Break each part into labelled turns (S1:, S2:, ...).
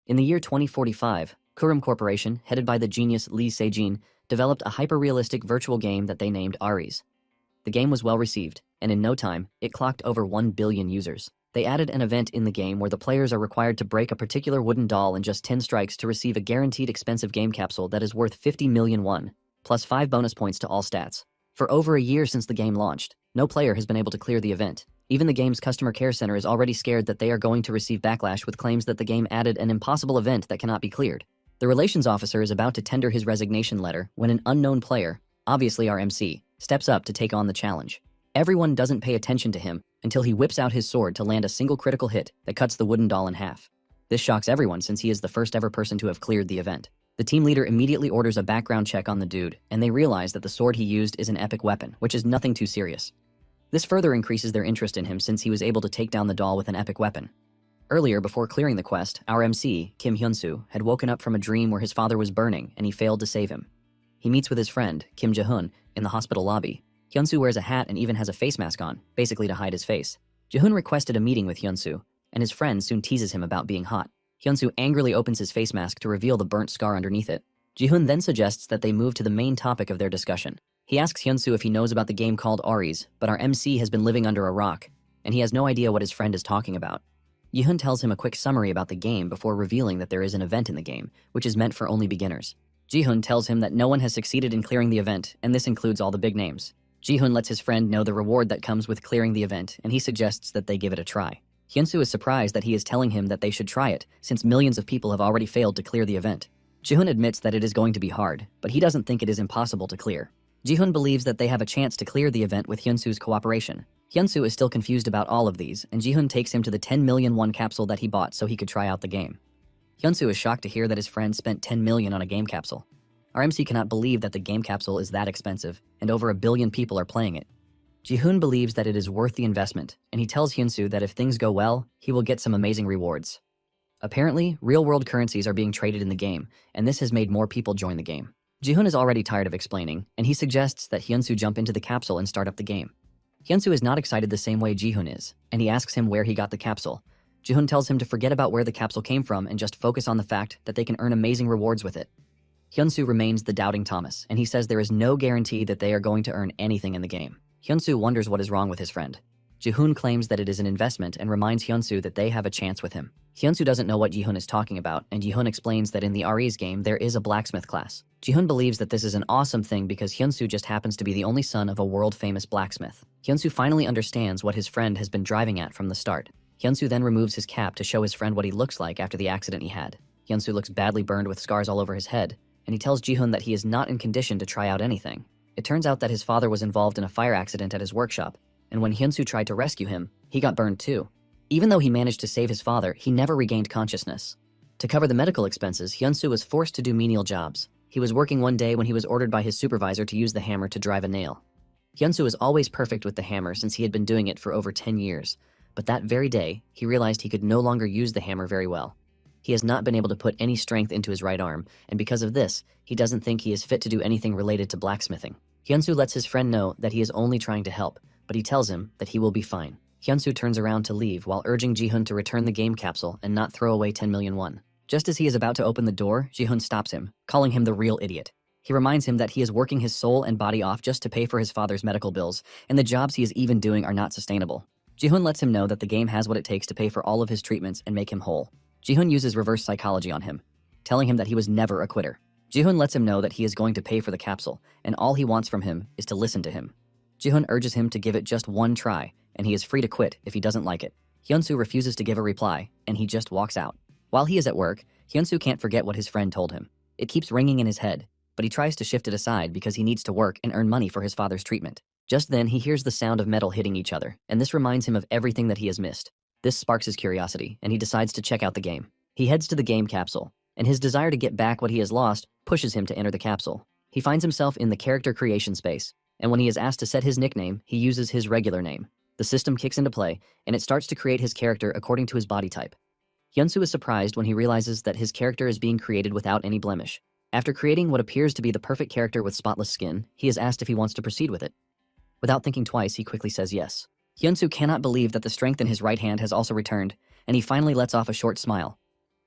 S1: In the year 2045, Kurum Corporation, headed by the genius Lee Se-jin, developed a hyper-realistic virtual game that they named Ares. The game was well received, and in no time, it clocked over 1 billion users. They added an event in the game where the players are required to break a particular wooden doll in just 10 strikes to receive a guaranteed expensive game capsule that is worth 50 million won, plus 5 bonus points to all stats. For over a year since the game launched, no player has been able to clear the event. Even the game's customer care center is already scared that they are going to receive backlash with claims that the game added an impossible event that cannot be cleared. The relations officer is about to tender his resignation letter when an unknown player, obviously our MC, steps up to take on the challenge. Everyone doesn't pay attention to him until he whips out his sword to land a single critical hit that cuts the wooden doll in half. This shocks everyone since he is the first ever person to have cleared the event. The team leader immediately orders a background check on the dude, and they realize that the sword he used is an epic weapon, which is nothing too serious. This further increases their interest in him since he was able to take down the doll with an epic weapon. Earlier, before clearing the quest, our MC, Kim Hyun-soo, had woken up from a dream where his father was burning and he failed to save him. He meets with his friend, Kim Jae-hoon, in the hospital lobby. Hyun-soo wears a hat and even has a face mask on, basically to hide his face. Jae-hoon requested a meeting with Hyun-soo, and his friend soon teases him about being hot. Hyun-soo angrily opens his face mask to reveal the burnt scar underneath it. Jae-hoon then suggests that they move to the main topic of their discussion. He asks Hyun-soo if he knows about the game called Ares, but our MC has been living under a rock, and he has no idea what his friend is talking about. Jae-hoon tells him a quick summary about the game before revealing that there is an event in the game, which is meant for only beginners. Jae-hoon tells him that no one has succeeded in clearing the event, and this includes all the big names. Jae-hoon lets his friend know the reward that comes with clearing the event, and he suggests that they give it a try. Hyun-soo is surprised that he is telling him that they should try it, since millions of people have already failed to clear the event. Jae-hoon admits that it is going to be hard, but he doesn't think it is impossible to clear. Jae-hoon believes that they have a chance to clear the event with Hyun-soo's cooperation. Hyun-soo is still confused about all of these, and Jae-hoon takes him to the 10 million won capsule that he bought so he could try out the game. Hyun-soo is shocked to hear that his friend spent 10 million on a game capsule. Our MC cannot believe that the game capsule is that expensive, and over 1 billion people are playing it. Jae-hoon believes that it is worth the investment, and he tells Hyun-soo that if things go well, he will get some amazing rewards. Apparently, real-world currencies are being traded in the game, and this has made more people join the game. Jae-hoon is already tired of explaining, and he suggests that Hyun-soo jump into the capsule and start up the game. Hyun-soo is not excited the same way Jae-hoon is, and he asks him where he got the capsule. Jae-hoon tells him to forget about where the capsule came from and just focus on the fact that they can earn amazing rewards with it. Hyun-soo remains the doubting Thomas, and he says there is no guarantee that they are going to earn anything in the game. Hyun-soo wonders what is wrong with his friend. Jae-hoon claims that it is an investment and reminds Hyun-soo that they have a chance with him. Hyun-soo doesn't know what Jae-hoon is talking about, and Jae-hoon explains that in the Ares game there is a blacksmith class. Jae-hoon believes that this is an awesome thing because Hyun-soo just happens to be the only son of a world-famous blacksmith. Hyun-soo finally understands what his friend has been driving at from the start. Hyun-soo then removes his cap to show his friend what he looks like after the accident he had. Hyun-soo looks badly burned with scars all over his head, and he tells Jae-hoon that he is not in condition to try out anything. It turns out that his father was involved in a fire accident at his workshop, and when Hyun-soo tried to rescue him, he got burned too. Even though he managed to save his father, he never regained consciousness. To cover the medical expenses, Hyun-soo was forced to do menial jobs. He was working one day when he was ordered by his supervisor to use the hammer to drive a nail. Hyun-soo is always perfect with the hammer since he had been doing it for over 10 years, but that very day, he realized he could no longer use the hammer very well. He has not been able to put any strength into his right arm, and because of this, he doesn't think he is fit to do anything related to blacksmithing. Hyun-soo lets his friend know that he is only trying to help, but he tells him that he will be fine. Hyun-soo turns around to leave while urging Jae-hoon to return the game capsule and not throw away 10 million won. Just as he is about to open the door, Jae-hoon stops him, calling him the real idiot. He reminds him that he is working his soul and body off just to pay for his father's medical bills, and the jobs he is even doing are not sustainable. Jae-hoon lets him know that the game has what it takes to pay for all of his treatments and make him whole. Jae-hoon uses reverse psychology on him, telling him that he was never a quitter. Jae-hoon lets him know that he is going to pay for the capsule, and all he wants from him is to listen to him. Jae-hoon urges him to give it just one try, and he is free to quit if he doesn't like it. Hyun-soo refuses to give a reply, and he just walks out. While he is at work, Hyun-soo can't forget what his friend told him. It keeps ringing in his head, but he tries to shift it aside because he needs to work and earn money for his father's treatment. Just then, he hears the sound of metal hitting each other, and this reminds him of everything that he has missed. This sparks his curiosity, and he decides to check out the game. He heads to the game capsule, and his desire to get back what he has lost pushes him to enter the capsule. He finds himself in the character creation space, and when he is asked to set his nickname, he uses his regular name. The system kicks into play, and it starts to create his character according to his body type. Hyun-soo is surprised when he realizes that his character is being created without any blemish. After creating what appears to be the perfect character with spotless skin, he is asked if he wants to proceed with it. Without thinking twice, he quickly says yes. Hyun-soo cannot believe that the strength in his right hand has also returned, and he finally lets off a short smile.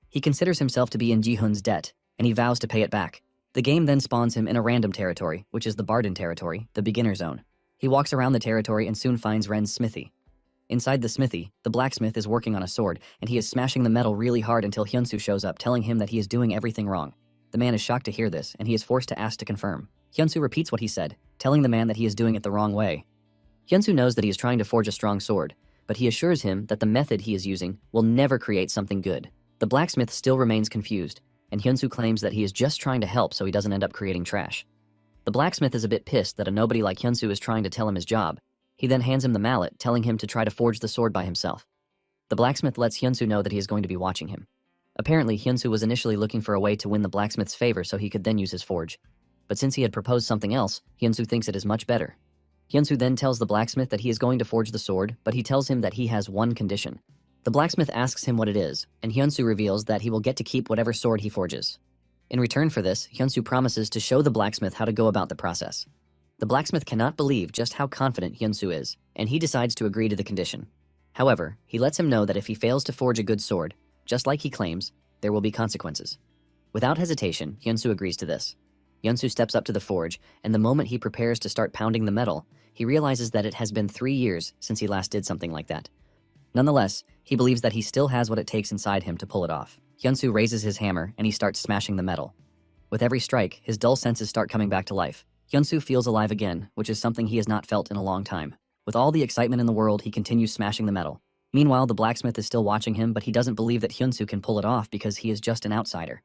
S1: He considers himself to be in Ji-hoon's debt, and he vows to pay it back. The game then spawns him in a random territory, which is the Barden territory, the beginner zone. He walks around the territory and soon finds Ren's smithy. Inside the smithy, the blacksmith is working on a sword, and he is smashing the metal really hard until Hyunsu shows up, telling him that he is doing everything wrong. The man is shocked to hear this, and he is forced to ask to confirm. Hyunsu repeats what he said, telling the man that he is doing it the wrong way. Hyunsu knows that he is trying to forge a strong sword, but he assures him that the method he is using will never create something good. The blacksmith still remains confused, and Hyunsu claims that he is just trying to help so he doesn't end up creating trash. The blacksmith is a bit pissed that a nobody like Hyunsu is trying to tell him his job. He then hands him the mallet, telling him to try to forge the sword by himself. The blacksmith lets Hyunsu know that he is going to be watching him. Apparently, Hyunsu was initially looking for a way to win the blacksmith's favor so he could then use his forge. But since he had proposed something else, Hyunsu thinks it is much better. Hyunsu then tells the blacksmith that he is going to forge the sword, but he tells him that he has one condition. The blacksmith asks him what it is, and Hyunsu reveals that he will get to keep whatever sword he forges. In return for this, Hyunsu promises to show the blacksmith how to go about the process. The blacksmith cannot believe just how confident Hyunsu is, and he decides to agree to the condition. However, he lets him know that if he fails to forge a good sword, just like he claims, there will be consequences. Without hesitation, Hyunsu agrees to this. Hyunsu steps up to the forge, and the moment he prepares to start pounding the metal, he realizes that it has been 3 years since he last did something like that. Nonetheless, he believes that he still has what it takes inside him to pull it off. Hyunsu raises his hammer, and he starts smashing the metal. With every strike, his dull senses start coming back to life. Hyunsu feels alive again, which is something he has not felt in a long time. With all the excitement in the world, he continues smashing the metal. Meanwhile, the blacksmith is still watching him, but he doesn't believe that Hyunsu can pull it off because he is just an outsider.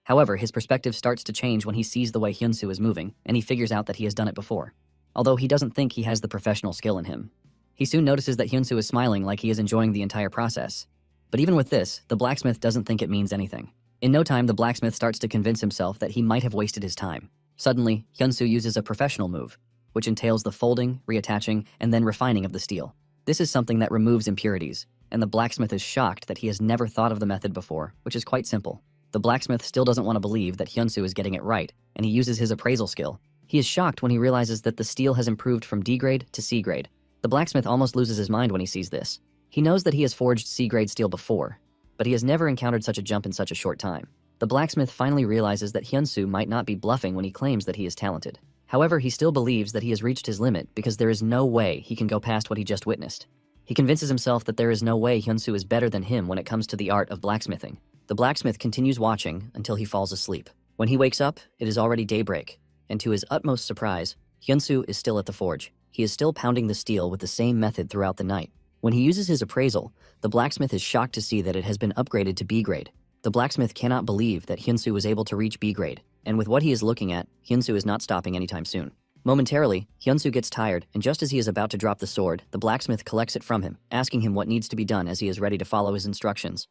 S1: However, his perspective starts to change when he sees the way Hyunsu is moving, and he figures out that he has done it before. Although he doesn't think he has the professional skill in him. He soon notices that Hyunsu is smiling like he is enjoying the entire process. But even with this, the blacksmith doesn't think it means anything. In no time, the blacksmith starts to convince himself that he might have wasted his time. Suddenly, Hyunsu uses a professional move, which entails the folding, reattaching, and then refining of the steel. This is something that removes impurities, and the blacksmith is shocked that he has never thought of the method before, which is quite simple. The blacksmith still doesn't want to believe that Hyunsu is getting it right, and he uses his appraisal skill. He is shocked when he realizes that the steel has improved from D grade to C grade. The blacksmith almost loses his mind when he sees this. He knows that he has forged C grade steel before, but he has never encountered such a jump in such a short time. The blacksmith finally realizes that Hyunsu might not be bluffing when he claims that he is talented. However, he still believes that he has reached his limit because there is no way he can go past what he just witnessed. He convinces himself that there is no way Hyunsu is better than him when it comes to the art of blacksmithing. The blacksmith continues watching until he falls asleep. When he wakes up, it is already daybreak, and to his utmost surprise, Hyunsu is still at the forge. He is still pounding the steel with the same method throughout the night. When he uses his appraisal, the blacksmith is shocked to see that it has been upgraded to B grade. The blacksmith cannot believe that Hyunsu was able to reach B grade, and with what he is looking at, Hyunsu is not stopping anytime soon. Momentarily, Hyunsu gets tired, and just as he is about to drop the sword, the blacksmith collects it from him, asking him what needs to be done as he is ready to follow his instructions.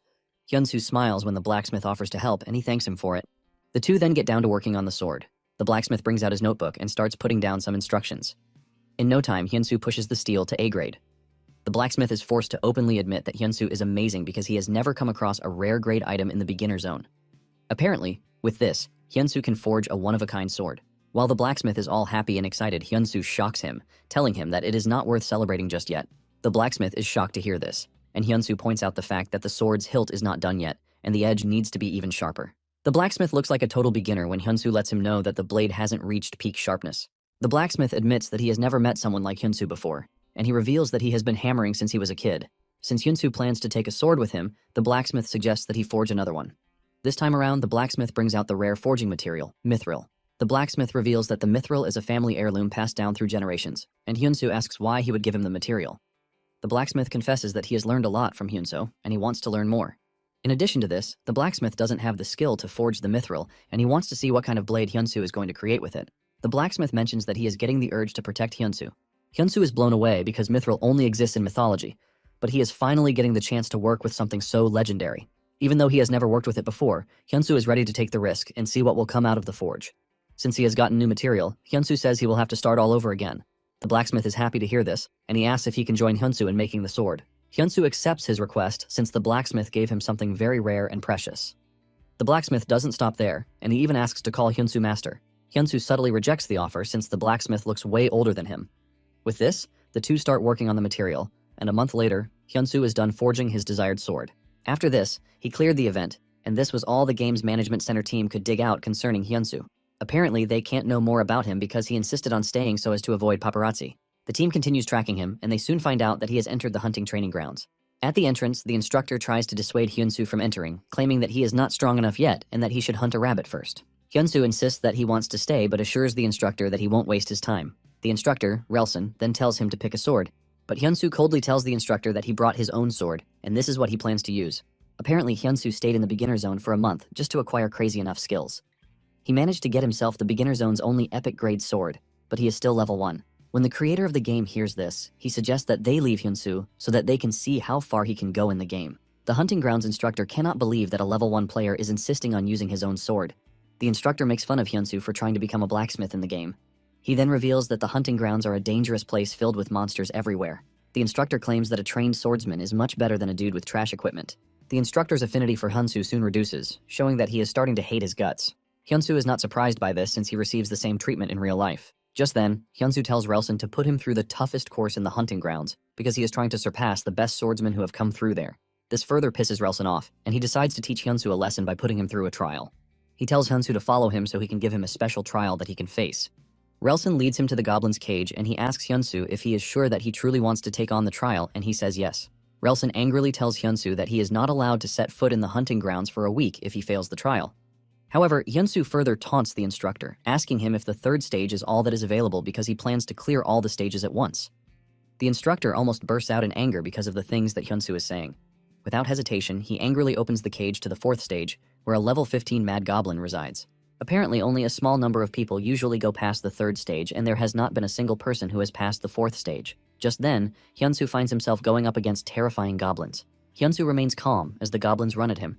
S1: Hyunsu smiles when the blacksmith offers to help, and he thanks him for it. The two then get down to working on the sword. The blacksmith brings out his notebook and starts putting down some instructions. In no time, Hyunsu pushes the steel to A grade. The blacksmith is forced to openly admit that Hyunsu is amazing because he has never come across a rare grade item in the beginner zone. Apparently, with this, Hyunsu can forge a one-of-a-kind sword. While the blacksmith is all happy and excited, Hyunsu shocks him, telling him that it is not worth celebrating just yet. The blacksmith is shocked to hear this, and Hyunsu points out the fact that the sword's hilt is not done yet, and the edge needs to be even sharper. The blacksmith looks like a total beginner when Hyunsu lets him know that the blade hasn't reached peak sharpness. The blacksmith admits that he has never met someone like Hyunsu before, and he reveals that he has been hammering since he was a kid. Since Hyunsu plans to take a sword with him, the blacksmith suggests that he forge another one. This time around, the blacksmith brings out the rare forging material, mithril. The blacksmith reveals that the mithril is a family heirloom passed down through generations, and Hyunsu asks why he would give him the material. The blacksmith confesses that he has learned a lot from Hyunsu, and he wants to learn more. In addition to this, the blacksmith doesn't have the skill to forge the mithril, and he wants to see what kind of blade Hyunsu is going to create with it. The blacksmith mentions that he is getting the urge to protect Hyunsu. Hyunsu is blown away because mithril only exists in mythology, but he is finally getting the chance to work with something so legendary. Even though he has never worked with it before, Hyunsu is ready to take the risk and see what will come out of the forge. Since he has gotten new material, Hyunsu says he will have to start all over again. The blacksmith is happy to hear this, and he asks if he can join Hyunsu in making the sword. Hyunsu accepts his request since the blacksmith gave him something very rare and precious. The blacksmith doesn't stop there, and he even asks to call Hyunsu master. Hyunsu subtly rejects the offer since the blacksmith looks way older than him. With this, the two start working on the material, and a month later, Hyunsu is done forging his desired sword. After this, he cleared the event, and this was all the game's management center team could dig out concerning Hyunsu. Apparently, they can't know more about him because he insisted on staying so as to avoid paparazzi. The team continues tracking him, and they soon find out that he has entered the hunting training grounds. At the entrance, the instructor tries to dissuade Hyunsu from entering, claiming that he is not strong enough yet and that he should hunt a rabbit first. Hyunsu insists that he wants to stay but assures the instructor that he won't waste his time. The instructor, Relson, then tells him to pick a sword, but Hyunsu coldly tells the instructor that he brought his own sword, and this is what he plans to use. Apparently, Hyunsu stayed in the beginner zone for a month just to acquire crazy enough skills. He managed to get himself the beginner zone's only epic grade sword, but he is still level 1. When the creator of the game hears this, he suggests that they leave Hyunsu so that they can see how far he can go in the game. The hunting grounds instructor cannot believe that a level 1 player is insisting on using his own sword. The instructor makes fun of Hyunsu for trying to become a blacksmith in the game. He then reveals that the hunting grounds are a dangerous place filled with monsters everywhere. The instructor claims that a trained swordsman is much better than a dude with trash equipment. The instructor's affinity for Hyunsu soon reduces, showing that he is starting to hate his guts. Hyunsu is not surprised by this since he receives the same treatment in real life. Just then, Hyunsu tells Relson to put him through the toughest course in the hunting grounds because he is trying to surpass the best swordsmen who have come through there. This further pisses Relson off, and he decides to teach Hyunsu a lesson by putting him through a trial. He tells Hyunsu to follow him so he can give him a special trial that he can face. Relson leads him to the goblin's cage and he asks Hyunsu if he is sure that he truly wants to take on the trial, and he says yes. Relson angrily tells Hyunsu that he is not allowed to set foot in the hunting grounds for a week if he fails the trial. However, Hyunsu further taunts the instructor, asking him if the 3rd stage is all that is available because he plans to clear all the stages at once. The instructor almost bursts out in anger because of the things that Hyunsu is saying. Without hesitation, he angrily opens the cage to the 4th stage, where a level 15 mad goblin resides. Apparently, only a small number of people usually go past the 3rd stage, and there has not been a single person who has passed the 4th stage. Just then, Hyunsu finds himself going up against terrifying goblins. Hyunsu remains calm as the goblins run at him.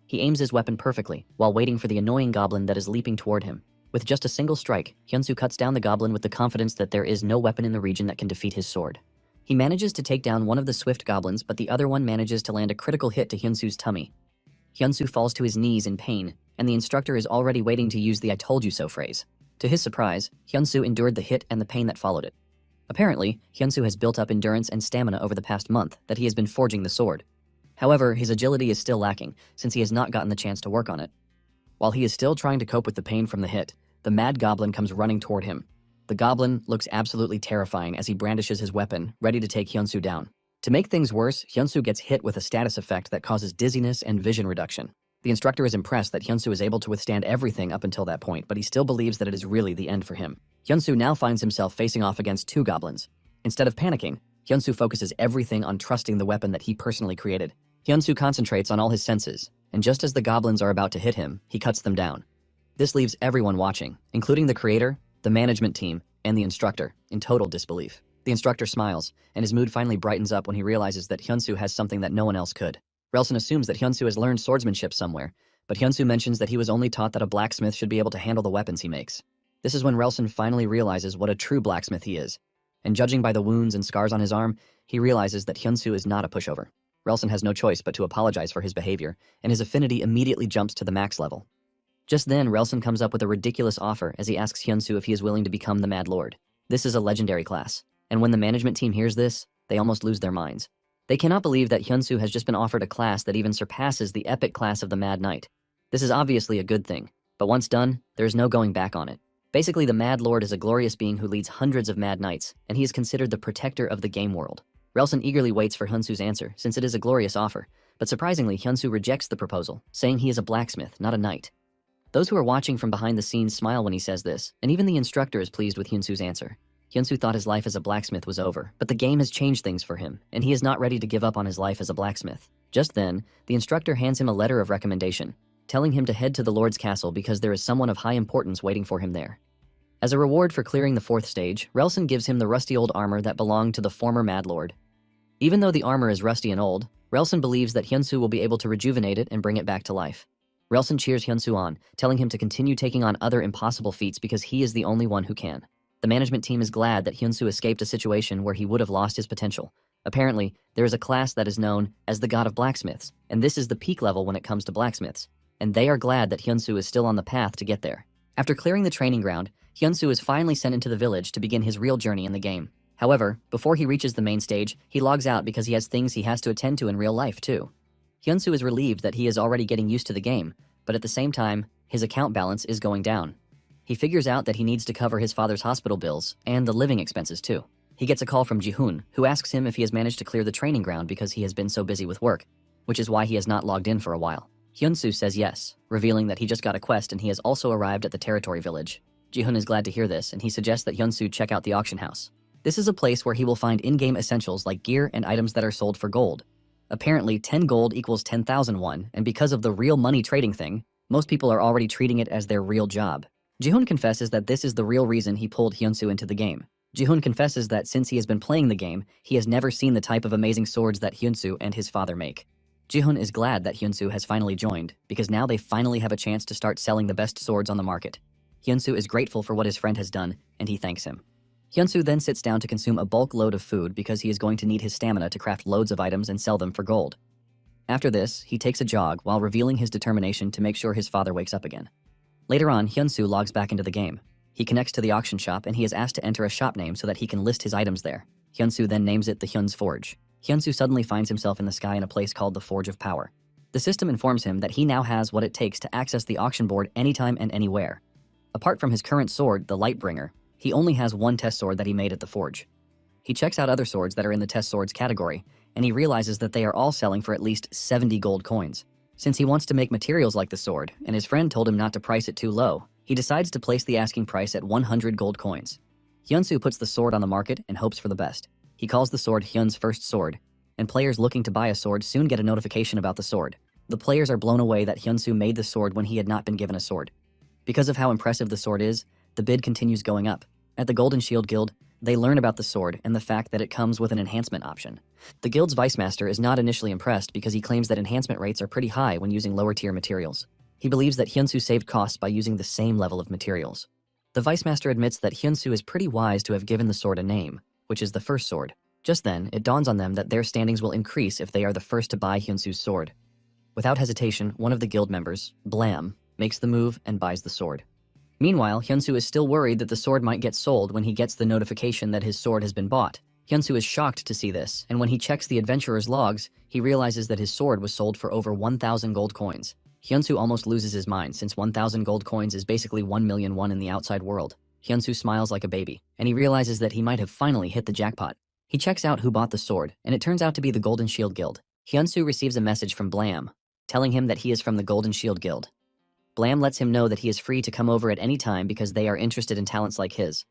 S1: He aims his weapon perfectly, while waiting for the annoying goblin that is leaping toward him. With just a single strike, Hyunsu cuts down the goblin with the confidence that there is no weapon in the region that can defeat his sword. He manages to take down one of the swift goblins, but the other one manages to land a critical hit to Hyunsu's tummy. Hyunsu falls to his knees in pain, and the instructor is already waiting to use the "I told you so" phrase. To his surprise, Hyunsu endured the hit and the pain that followed it. Apparently, Hyunsu has built up endurance and stamina over the past month that he has been forging the sword. However, his agility is still lacking, since he has not gotten the chance to work on it. While he is still trying to cope with the pain from the hit, the mad goblin comes running toward him. The goblin looks absolutely terrifying as he brandishes his weapon, ready to take Hyunsu down. To make things worse, Hyunsu gets hit with a status effect that causes dizziness and vision reduction. The instructor is impressed that Hyunsu is able to withstand everything up until that point, but he still believes that it is really the end for him. Hyunsu now finds himself facing off against 2 goblins. Instead of panicking, Hyunsu focuses everything on trusting the weapon that he personally created. Hyunsu concentrates on all his senses, and just as the goblins are about to hit him, he cuts them down. This leaves everyone watching, including the creator, the management team, and the instructor, in total disbelief. The instructor smiles, and his mood finally brightens up when he realizes that Hyunsu has something that no one else could. Relson assumes that Hyunsu has learned swordsmanship somewhere, but Hyunsu mentions that he was only taught that a blacksmith should be able to handle the weapons he makes. This is when Relson finally realizes what a true blacksmith he is, and judging by the wounds and scars on his arm, he realizes that Hyunsu is not a pushover. Relson has no choice but to apologize for his behavior, and his affinity immediately jumps to the max level. Just then, Relson comes up with a ridiculous offer as he asks Hyunsu if he is willing to become the Mad Lord. This is a legendary class, and when the management team hears this, they almost lose their minds. They cannot believe that Hyunsu has just been offered a class that even surpasses the epic class of the Mad Knight. This is obviously a good thing, but once done, there is no going back on it. Basically, the Mad Lord is a glorious being who leads hundreds of Mad Knights, and he is considered the protector of the game world. Relson eagerly waits for Hyunsu's answer, since it is a glorious offer, but surprisingly, Hyunsu rejects the proposal, saying he is a blacksmith, not a knight. Those who are watching from behind the scenes smile when he says this, and even the instructor is pleased with Hyunsu's answer. Hyunsu thought his life as a blacksmith was over, but the game has changed things for him, and he is not ready to give up on his life as a blacksmith. Just then, the instructor hands him a letter of recommendation, telling him to head to the Lord's castle because there is someone of high importance waiting for him there. As a reward for clearing the 4th stage, Relson gives him the rusty old armor that belonged to the former Mad Lord. Even though the armor is rusty and old, Relson believes that Hyunsu will be able to rejuvenate it and bring it back to life. Relson cheers Hyunsu on, telling him to continue taking on other impossible feats because he is the only one who can. The management team is glad that Hyunsu escaped a situation where he would have lost his potential. Apparently, there is a class that is known as the God of Blacksmiths, and this is the peak level when it comes to blacksmiths, and they are glad that Hyunsu is still on the path to get there. After clearing the training ground, Hyunsu is finally sent into the village to begin his real journey in the game. However, before he reaches the main stage, he logs out because he has things he has to attend to in real life too. Hyunsu is relieved that he is already getting used to the game, but at the same time, his account balance is going down. He figures out that he needs to cover his father's hospital bills and the living expenses too. He gets a call from Jihoon, who asks him if he has managed to clear the training ground because he has been so busy with work, which is why he has not logged in for a while. Hyunsu says yes, revealing that he just got a quest and he has also arrived at the territory village. Jihoon is glad to hear this, and he suggests that Hyunsu check out the auction house. This is a place where he will find in-game essentials like gear and items that are sold for gold. Apparently, 10 gold equals 10,000 won, and because of the real money trading thing, most people are already treating it as their real job. Jihoon confesses that this is the real reason he pulled Hyunsu into the game. Jihoon confesses that since he has been playing the game, he has never seen the type of amazing swords that Hyunsu and his father make. Jihoon is glad that Hyunsu has finally joined, because now they finally have a chance to start selling the best swords on the market. Hyunsu is grateful for what his friend has done, and he thanks him. Hyunsu then sits down to consume a bulk load of food because he is going to need his stamina to craft loads of items and sell them for gold. After this, he takes a jog while revealing his determination to make sure his father wakes up again. Later on, Hyunsu logs back into the game. He connects to the auction shop and he is asked to enter a shop name so that he can list his items there. Hyunsu then names it the Hyun's Forge. Hyunsu suddenly finds himself in the sky in a place called the Forge of Power. The system informs him that he now has what it takes to access the auction board anytime and anywhere. Apart from his current sword, the Lightbringer, he only has one test sword that he made at the forge. He checks out other swords that are in the test swords category, and he realizes that they are all selling for at least 70 gold coins. Since he wants to make materials like the sword, and his friend told him not to price it too low, he decides to place the asking price at 100 gold coins. Hyunsu puts the sword on the market and hopes for the best. He calls the sword Hyun's first sword, and players looking to buy a sword soon get a notification about the sword. The players are blown away that Hyunsu made the sword when he had not been given a sword. Because of how impressive the sword is, the bid continues going up. At the Golden Shield Guild, they learn about the sword and the fact that it comes with an enhancement option. The guild's vice master is not initially impressed because he claims that enhancement rates are pretty high when using lower tier materials. He believes that Hyunsu saved costs by using the same level of materials. The vice master admits that Hyunsu is pretty wise to have given the sword a name, which is the first sword. Just then, it dawns on them that their standings will increase if they are the first to buy Hyunsu's sword. Without hesitation, one of the guild members, Blam, makes the move and buys the sword. Meanwhile, Hyunsu is still worried that the sword might get sold when he gets the notification that his sword has been bought. Hyunsu is shocked to see this, and when he checks the adventurer's logs, he realizes that his sword was sold for over 1,000 gold coins. Hyunsu almost loses his mind since 1,000 gold coins is basically 1 million won in the outside world. Hyunsu smiles like a baby, and he realizes that he might have finally hit the jackpot. He checks out who bought the sword, and it turns out to be the Golden Shield Guild. Hyunsu receives a message from Blam, telling him that he is from the Golden Shield Guild. Blam lets him know that he is free to come over at any time because they are interested in talents like his.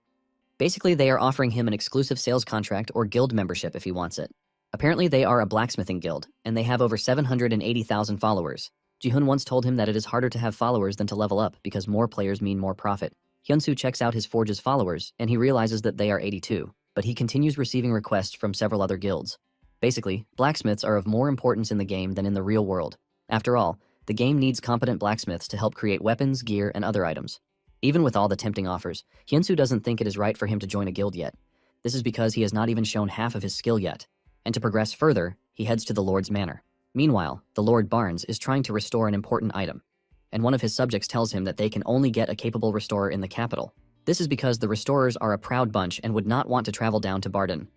S1: Basically, they are offering him an exclusive sales contract or guild membership if he wants it. Apparently, they are a blacksmithing guild, and they have over 780,000 followers. Jihoon once told him that it is harder to have followers than to level up because more players mean more profit. Hyunsu checks out his forge's followers, and he realizes that they are 82, but he continues receiving requests from several other guilds. Basically, blacksmiths are of more importance in the game than in the real world. After all, the game needs competent blacksmiths to help create weapons, gear, and other items. Even with all the tempting offers, Hyunsu doesn't think it is right for him to join a guild yet. This is because he has not even shown half of his skill yet. And to progress further, he heads to the Lord's Manor. Meanwhile, the Lord Barnes is trying to restore an important item, and one of his subjects tells him that they can only get a capable restorer in the capital. This is because the restorers are a proud bunch and would not want to travel down to Barden.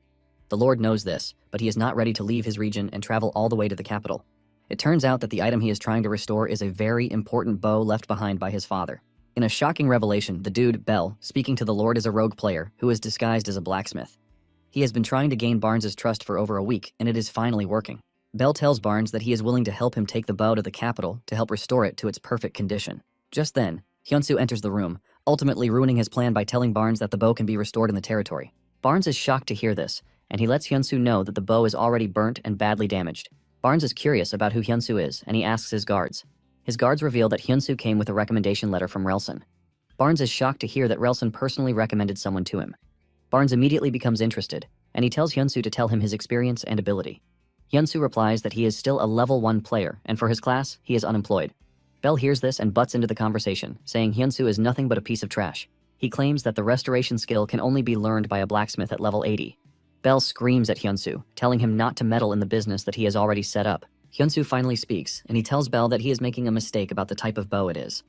S1: The Lord knows this, but he is not ready to leave his region and travel all the way to the capital. It turns out that the item he is trying to restore is a very important bow left behind by his father. In a shocking revelation, the dude, Bell, speaking to the Lord is a rogue player who is disguised as a blacksmith. He has been trying to gain Barnes' trust for over a week, and it is finally working. Bell tells Barnes that he is willing to help him take the bow to the capital to help restore it to its perfect condition. Just then, Hyunsu enters the room, ultimately ruining his plan by telling Barnes that the bow can be restored in the territory. Barnes is shocked to hear this, and he lets Hyunsu know that the bow is already burnt and badly damaged. Barnes is curious about who Hyunsu is, and he asks his guards. His guards reveal that Hyunsu came with a recommendation letter from Relson. Barnes is shocked to hear that Relson personally recommended someone to him. Barnes immediately becomes interested, and he tells Hyunsu to tell him his experience and ability. Hyunsu replies that he is still a level 1 player, and for his class, he is unemployed. Bell hears this and butts into the conversation, saying Hyunsu is nothing but a piece of trash. He claims that the restoration skill can only be learned by a blacksmith at level 80. Bell screams at Hyunsu, telling him not to meddle in the business that he has already set up. Hyunsu finally speaks, and he tells Bell that he is making a mistake about the type of bow it is.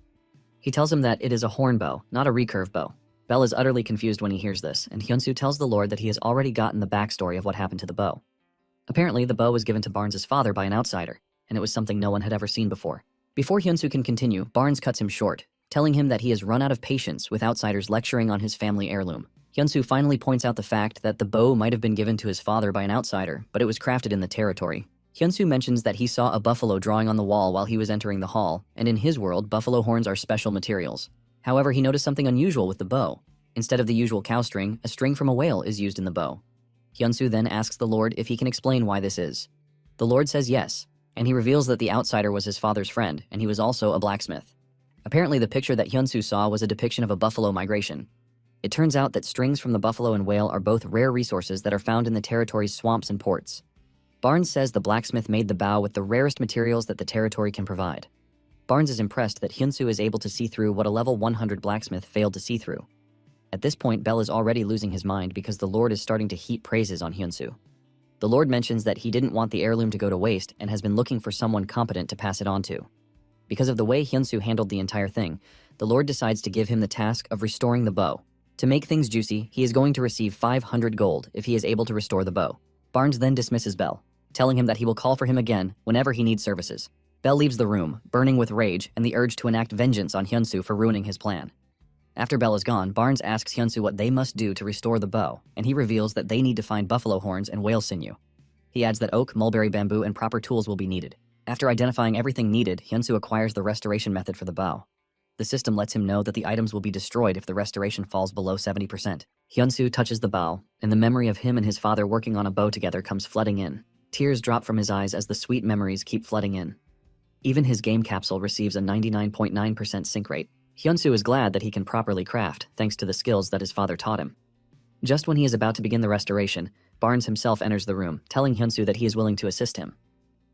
S1: He tells him that it is a horn bow, not a recurve bow. Bell is utterly confused when he hears this, and Hyunsu tells the Lord that he has already gotten the backstory of what happened to the bow. Apparently, the bow was given to Barnes' father by an outsider. and it was something no one had ever seen before. Before Hyunsu can continue, Barnes cuts him short, telling him that he has run out of patience with outsiders lecturing on his family heirloom. Hyunsu finally points out the fact that the bow might have been given to his father by an outsider, but it was crafted in the territory. Hyunsu mentions that he saw a buffalo drawing on the wall while he was entering the hall, and in his world, buffalo horns are special materials. However, he noticed something unusual with the bow. Instead of the usual cow string, a string from a whale is used in the bow. Hyunsu then asks the Lord if he can explain why this is. The Lord says yes, and he reveals that the outsider was his father's friend, and he was also a blacksmith. Apparently, the picture that Hyunsu saw was a depiction of a buffalo migration. It turns out that strings from the buffalo and whale are both rare resources that are found in the territory's swamps and ports. Barnes says the blacksmith made the bow with the rarest materials that the territory can provide. Barnes is impressed that Hyunsu is able to see through what a level 100 blacksmith failed to see through. At this point, Bell is already losing his mind because the Lord is starting to heap praises on Hyunsu. The Lord mentions that he didn't want the heirloom to go to waste and has been looking for someone competent to pass it on to. Because of the way Hyunsu handled the entire thing, the Lord decides to give him the task of restoring the bow. To make things juicy, he is going to receive 500 gold if he is able to restore the bow. Barnes then dismisses Bell, telling him that he will call for him again whenever he needs services. Bell leaves the room, burning with rage and the urge to enact vengeance on Hyunsu for ruining his plan. After Bell is gone, Barnes asks Hyunsu what they must do to restore the bow, and he reveals that they need to find buffalo horns and whale sinew. He adds that oak, mulberry bamboo, and proper tools will be needed. After identifying everything needed, Hyunsu acquires the restoration method for the bow. The system lets him know that the items will be destroyed if the restoration falls below 70%. Hyunsu touches the bow, and the memory of him and his father working on a bow together comes flooding in. Tears drop from his eyes as the sweet memories keep flooding in. Even his game capsule receives a 99.9% sync rate. Hyunsu is glad that he can properly craft, thanks to the skills that his father taught him. Just when he is about to begin the restoration, Barnes himself enters the room, telling Hyunsu that he is willing to assist him.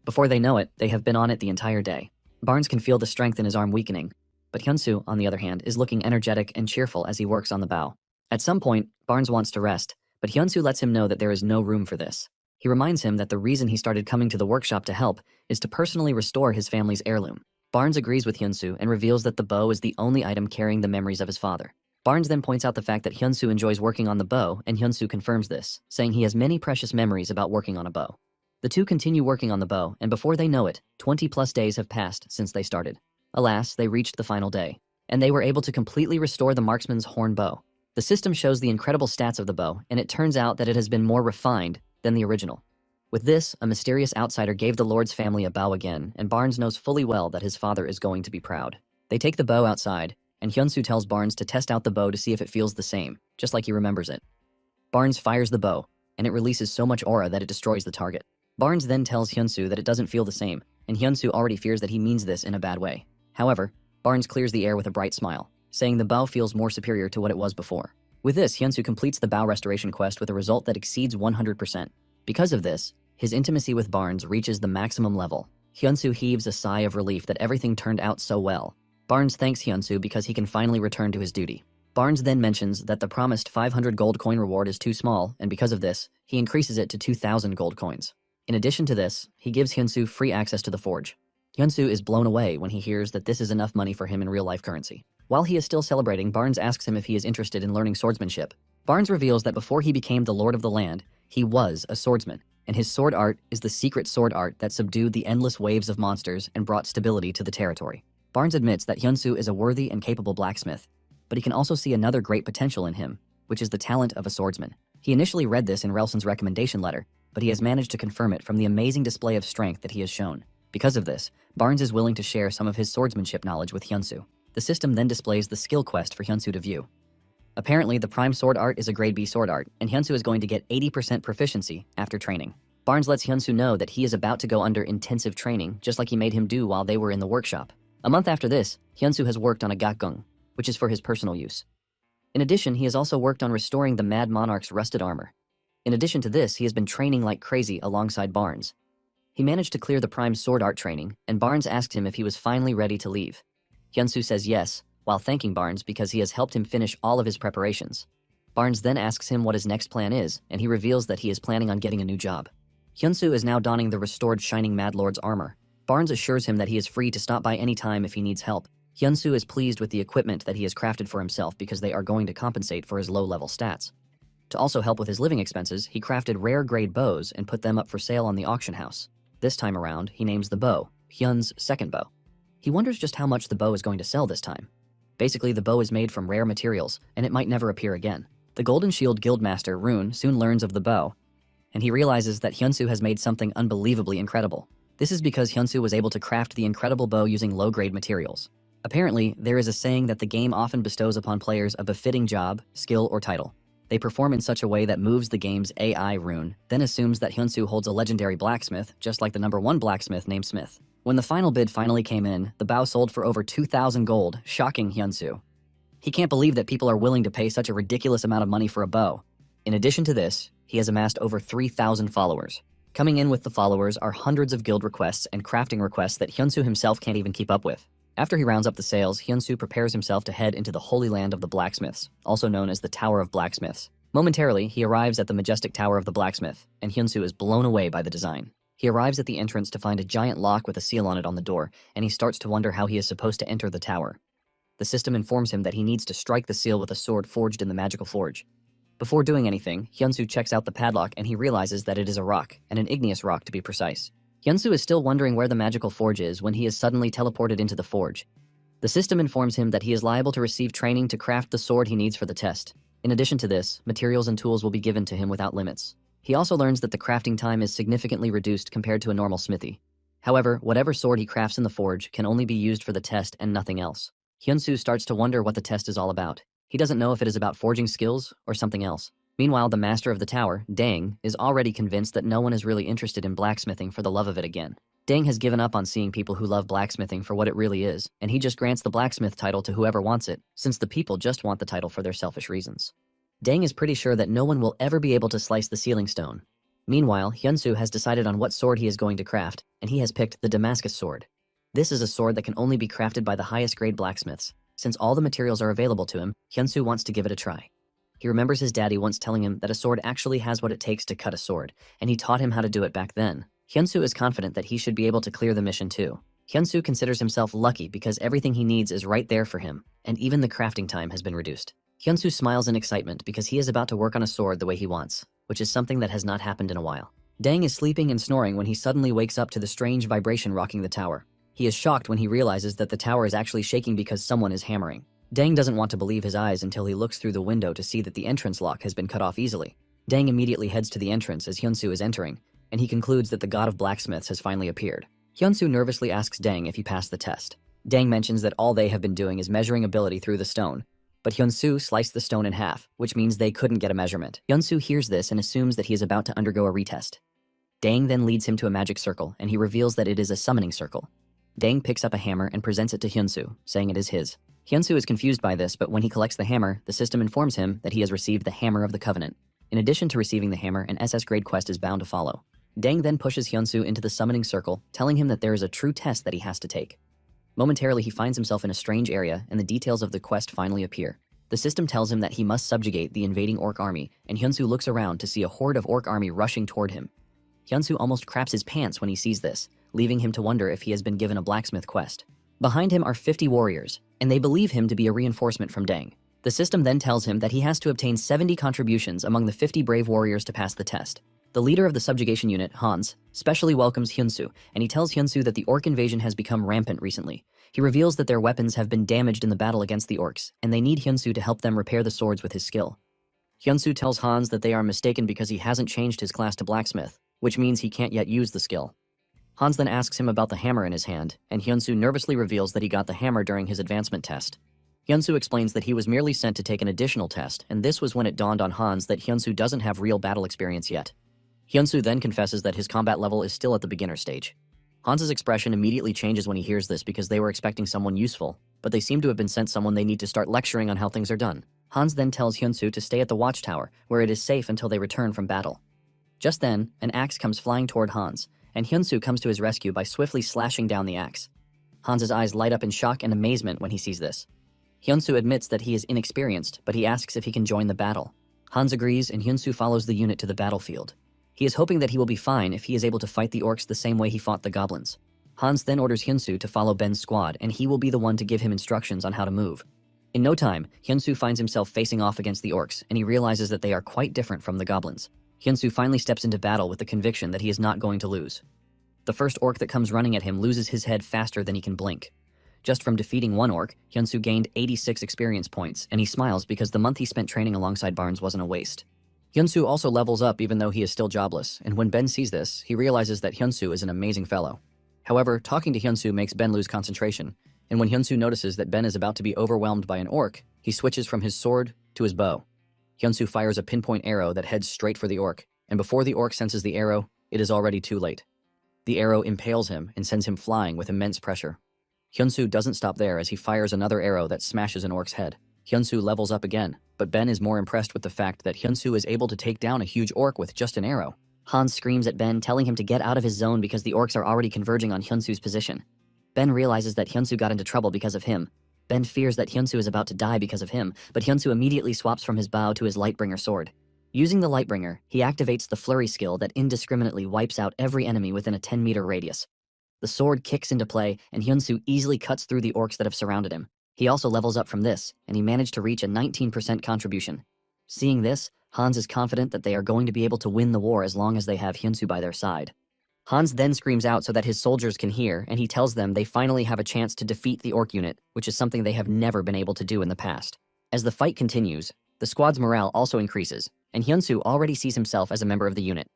S1: Before they know it, they have been on it the entire day. Barnes can feel the strength in his arm weakening, but Hyunsu, on the other hand, is looking energetic and cheerful as he works on the bow. At some point, Barnes wants to rest, but Hyunsu lets him know that there is no room for this. He reminds him that the reason he started coming to the workshop to help is to personally restore his family's heirloom. Barnes agrees with Hyunsu and reveals that the bow is the only item carrying the memories of his father. Barnes then points out the fact that Hyunsu enjoys working on the bow, and Hyunsu confirms this, saying he has many precious memories about working on a bow. The two continue working on the bow, and before they know it, 20+ days have passed since they started. Alas, they reached the final day, and they were able to completely restore the marksman's horn bow. The system shows the incredible stats of the bow, and it turns out that it has been more refined than the original. With this, a mysterious outsider gave the Lord's family a bow again, and Barnes knows fully well that his father is going to be proud. They take the bow outside, and Hyunsu tells Barnes to test out the bow to see if it feels the same, just like he remembers it. Barnes fires the bow, and it releases so much aura that it destroys the target. Barnes then tells Hyunsu that it doesn't feel the same, and Hyunsu already fears that he means this in a bad way. However, Barnes clears the air with a bright smile, saying the bow feels more superior to what it was before. With this, Hyunsu completes the bow restoration quest with a result that exceeds 100%. Because of this, his intimacy with Barnes reaches the maximum level. Hyunsu heaves a sigh of relief that everything turned out so well. Barnes thanks Hyunsu because he can finally return to his duty. Barnes then mentions that the promised 500 gold coin reward is too small, and because of this, he increases it to 2,000 gold coins. In addition to this, he gives Hyunsu free access to the forge. Hyunsu is blown away when he hears that this is enough money for him in real-life currency. While he is still celebrating, Barnes asks him if he is interested in learning swordsmanship. Barnes reveals that before he became the lord of the land, he was a swordsman, and his sword art is the secret sword art that subdued the endless waves of monsters and brought stability to the territory. Barnes admits that Hyunsu is a worthy and capable blacksmith, but he can also see another great potential in him, which is the talent of a swordsman. He initially read this in Relson's recommendation letter, but he has managed to confirm it from the amazing display of strength that he has shown. Because of this, Barnes is willing to share some of his swordsmanship knowledge with Hyunsu. The system then displays the skill quest for Hyunsu to view. Apparently, the prime sword art is a grade B sword art, and Hyunsu is going to get 80% proficiency after training. Barnes lets Hyunsu know that he is about to go under intensive training, just like he made him do while they were in the workshop. A month after this, Hyunsu has worked on a gakgung, which is for his personal use. In addition, he has also worked on restoring the Mad Monarch's rusted armor. In addition to this, he has been training like crazy alongside Barnes. He managed to clear the prime sword art training, and Barnes asked him if he was finally ready to leave. Hyunsu says yes, while thanking Barnes because he has helped him finish all of his preparations. Barnes then asks him what his next plan is, and he reveals that he is planning on getting a new job. Hyunsu is now donning the restored Shining Mad Lord's armor. Barnes assures him that he is free to stop by any time if he needs help. Hyunsu is pleased with the equipment that he has crafted for himself because they are going to compensate for his low-level stats. To also help with his living expenses, he crafted rare grade bows and put them up for sale on the auction house. This time around, he names the bow, Hyun's second bow. He wonders just how much the bow is going to sell this time. Basically, the bow is made from rare materials, and it might never appear again. The Golden Shield Guildmaster, Rune, soon learns of the bow, and he realizes that Hyunsu has made something unbelievably incredible. This is because Hyunsu was able to craft the incredible bow using low-grade materials. Apparently, there is a saying that the game often bestows upon players a befitting job, skill, or title. They perform in such a way that moves the game's AI Rune, then assumes that Hyunsu holds a legendary blacksmith, just like the #1 blacksmith named Smith. When the final bid finally came in, the bow sold for over 2,000 gold, shocking Hyunsu. He can't believe that people are willing to pay such a ridiculous amount of money for a bow. In addition to this, he has amassed over 3,000 followers. Coming in with the followers are hundreds of guild requests and crafting requests that Hyunsu himself can't even keep up with. After he rounds up the sales, Hyunsu prepares himself to head into the Holy Land of the Blacksmiths, also known as the Tower of Blacksmiths. Momentarily, he arrives at the majestic Tower of the Blacksmith, and Hyunsu is blown away by the design. He arrives at the entrance to find a giant lock with a seal on it on the door, and he starts to wonder how he is supposed to enter the tower. The system informs him that he needs to strike the seal with a sword forged in the magical forge. Before doing anything, Hyunsu checks out the padlock and he realizes that it is a rock, and an igneous rock to be precise. Hyunsu is still wondering where the magical forge is when he is suddenly teleported into the forge. The system informs him that he is liable to receive training to craft the sword he needs for the test. In addition to this, materials and tools will be given to him without limits. He also learns that the crafting time is significantly reduced compared to a normal smithy. However, whatever sword he crafts in the forge can only be used for the test and nothing else. Hyunsu starts to wonder what the test is all about. He doesn't know if it is about forging skills or something else. Meanwhile, the master of the tower, Dang, is already convinced that no one is really interested in blacksmithing for the love of it again. Dang has given up on seeing people who love blacksmithing for what it really is, and he just grants the blacksmith title to whoever wants it, since the people just want the title for their selfish reasons. Dang is pretty sure that no one will ever be able to slice the sealing stone. Meanwhile, Hyunsu has decided on what sword he is going to craft, and he has picked the Damascus sword. This is a sword that can only be crafted by the highest grade blacksmiths. Since all the materials are available to him, Hyunsu wants to give it a try. He remembers his daddy once telling him that a sword actually has what it takes to cut a sword, and he taught him how to do it back then. Hyunsu is confident that he should be able to clear the mission too. Hyunsu considers himself lucky because everything he needs is right there for him, and even the crafting time has been reduced. Hyunsu smiles in excitement because he is about to work on a sword the way he wants, which is something that has not happened in a while. Dang is sleeping and snoring when he suddenly wakes up to the strange vibration rocking the tower. He is shocked when he realizes that the tower is actually shaking because someone is hammering. Dang doesn't want to believe his eyes until he looks through the window to see that the entrance lock has been cut off easily. Dang immediately heads to the entrance as Hyunsu is entering, and he concludes that the god of blacksmiths has finally appeared. Hyunsu nervously asks Dang if he passed the test. Dang mentions that all they have been doing is measuring ability through the stone, but Hyunsu sliced the stone in half, which means they couldn't get a measurement. Hyunsu hears this and assumes that he is about to undergo a retest. Dang then leads him to a magic circle, and he reveals that it is a summoning circle. Dang picks up a hammer and presents it to Hyunsu, saying it is his. Hyunsu is confused by this, but when he collects the hammer, the system informs him that he has received the Hammer of the Covenant. In addition to receiving the hammer, an SS-grade quest is bound to follow. Dang then pushes Hyunsu into the summoning circle, telling him that there is a true test that he has to take. Momentarily, he finds himself in a strange area, and the details of the quest finally appear. The system tells him that he must subjugate the invading orc army, and Hyunsu looks around to see a horde of orc army rushing toward him. Hyunsu almost craps his pants when he sees this, leaving him to wonder if he has been given a blacksmith quest. Behind him are 50 warriors, and they believe him to be a reinforcement from Dang. The system then tells him that he has to obtain 70 contributions among the 50 brave warriors to pass the test. The leader of the subjugation unit, Hans, specially welcomes Hyunsu, and he tells Hyunsu that the orc invasion has become rampant recently. He reveals that their weapons have been damaged in the battle against the orcs, and they need Hyunsu to help them repair the swords with his skill. Hyunsu tells Hans that they are mistaken because he hasn't changed his class to blacksmith, which means he can't yet use the skill. Hans then asks him about the hammer in his hand, and Hyunsu nervously reveals that he got the hammer during his advancement test. Hyunsu explains that he was merely sent to take an additional test, and this was when it dawned on Hans that Hyunsu doesn't have real battle experience yet. Hyunsu then confesses that his combat level is still at the beginner stage. Hans's expression immediately changes when he hears this because they were expecting someone useful, but they seem to have been sent someone they need to start lecturing on how things are done. Hans then tells Hyunsu to stay at the watchtower, where it is safe until they return from battle. Just then, an axe comes flying toward Hans, and Hyunsu comes to his rescue by swiftly slashing down the axe. Hans's eyes light up in shock and amazement when he sees this. Hyunsu admits that he is inexperienced, but he asks if he can join the battle. Hans agrees, and Hyunsu follows the unit to the battlefield. He is hoping that he will be fine if he is able to fight the orcs the same way he fought the goblins. Hans then orders Hyunsu to follow Ben's squad, and he will be the one to give him instructions on how to move. In no time, Hyunsu finds himself facing off against the orcs, and he realizes that they are quite different from the goblins. Hyunsu finally steps into battle with the conviction that he is not going to lose. The first orc that comes running at him loses his head faster than he can blink. Just from defeating one orc, Hyunsu gained 86 experience points, and he smiles because the month he spent training alongside Barnes wasn't a waste. Hyunsu also levels up even though he is still jobless, and when Ben sees this, he realizes that Hyunsu is an amazing fellow. However, talking to Hyunsu makes Ben lose concentration, and when Hyunsu notices that Ben is about to be overwhelmed by an orc, he switches from his sword to his bow. Hyunsu fires a pinpoint arrow that heads straight for the orc, and before the orc senses the arrow, it is already too late. The arrow impales him and sends him flying with immense pressure. Hyunsu doesn't stop there as he fires another arrow that smashes an orc's head. Hyunsu levels up again, but Ben is more impressed with the fact that Hyunsu is able to take down a huge orc with just an arrow. Hans screams at Ben, telling him to get out of his zone because the orcs are already converging on Hyunsu's position. Ben realizes that Hyunsu got into trouble because of him. Ben fears that Hyunsu is about to die because of him, but Hyunsu immediately swaps from his bow to his Lightbringer sword. Using the Lightbringer, he activates the Flurry skill that indiscriminately wipes out every enemy within a 10-meter radius. The sword kicks into play, and Hyunsu easily cuts through the orcs that have surrounded him. He also levels up from this, and he managed to reach a 19% contribution. Seeing this, Hans is confident that they are going to be able to win the war as long as they have Hyunsu by their side. Hans then screams out so that his soldiers can hear, and he tells them they finally have a chance to defeat the orc unit, which is something they have never been able to do in the past. As the fight continues, the squad's morale also increases, and Hyunsu already sees himself as a member of the unit.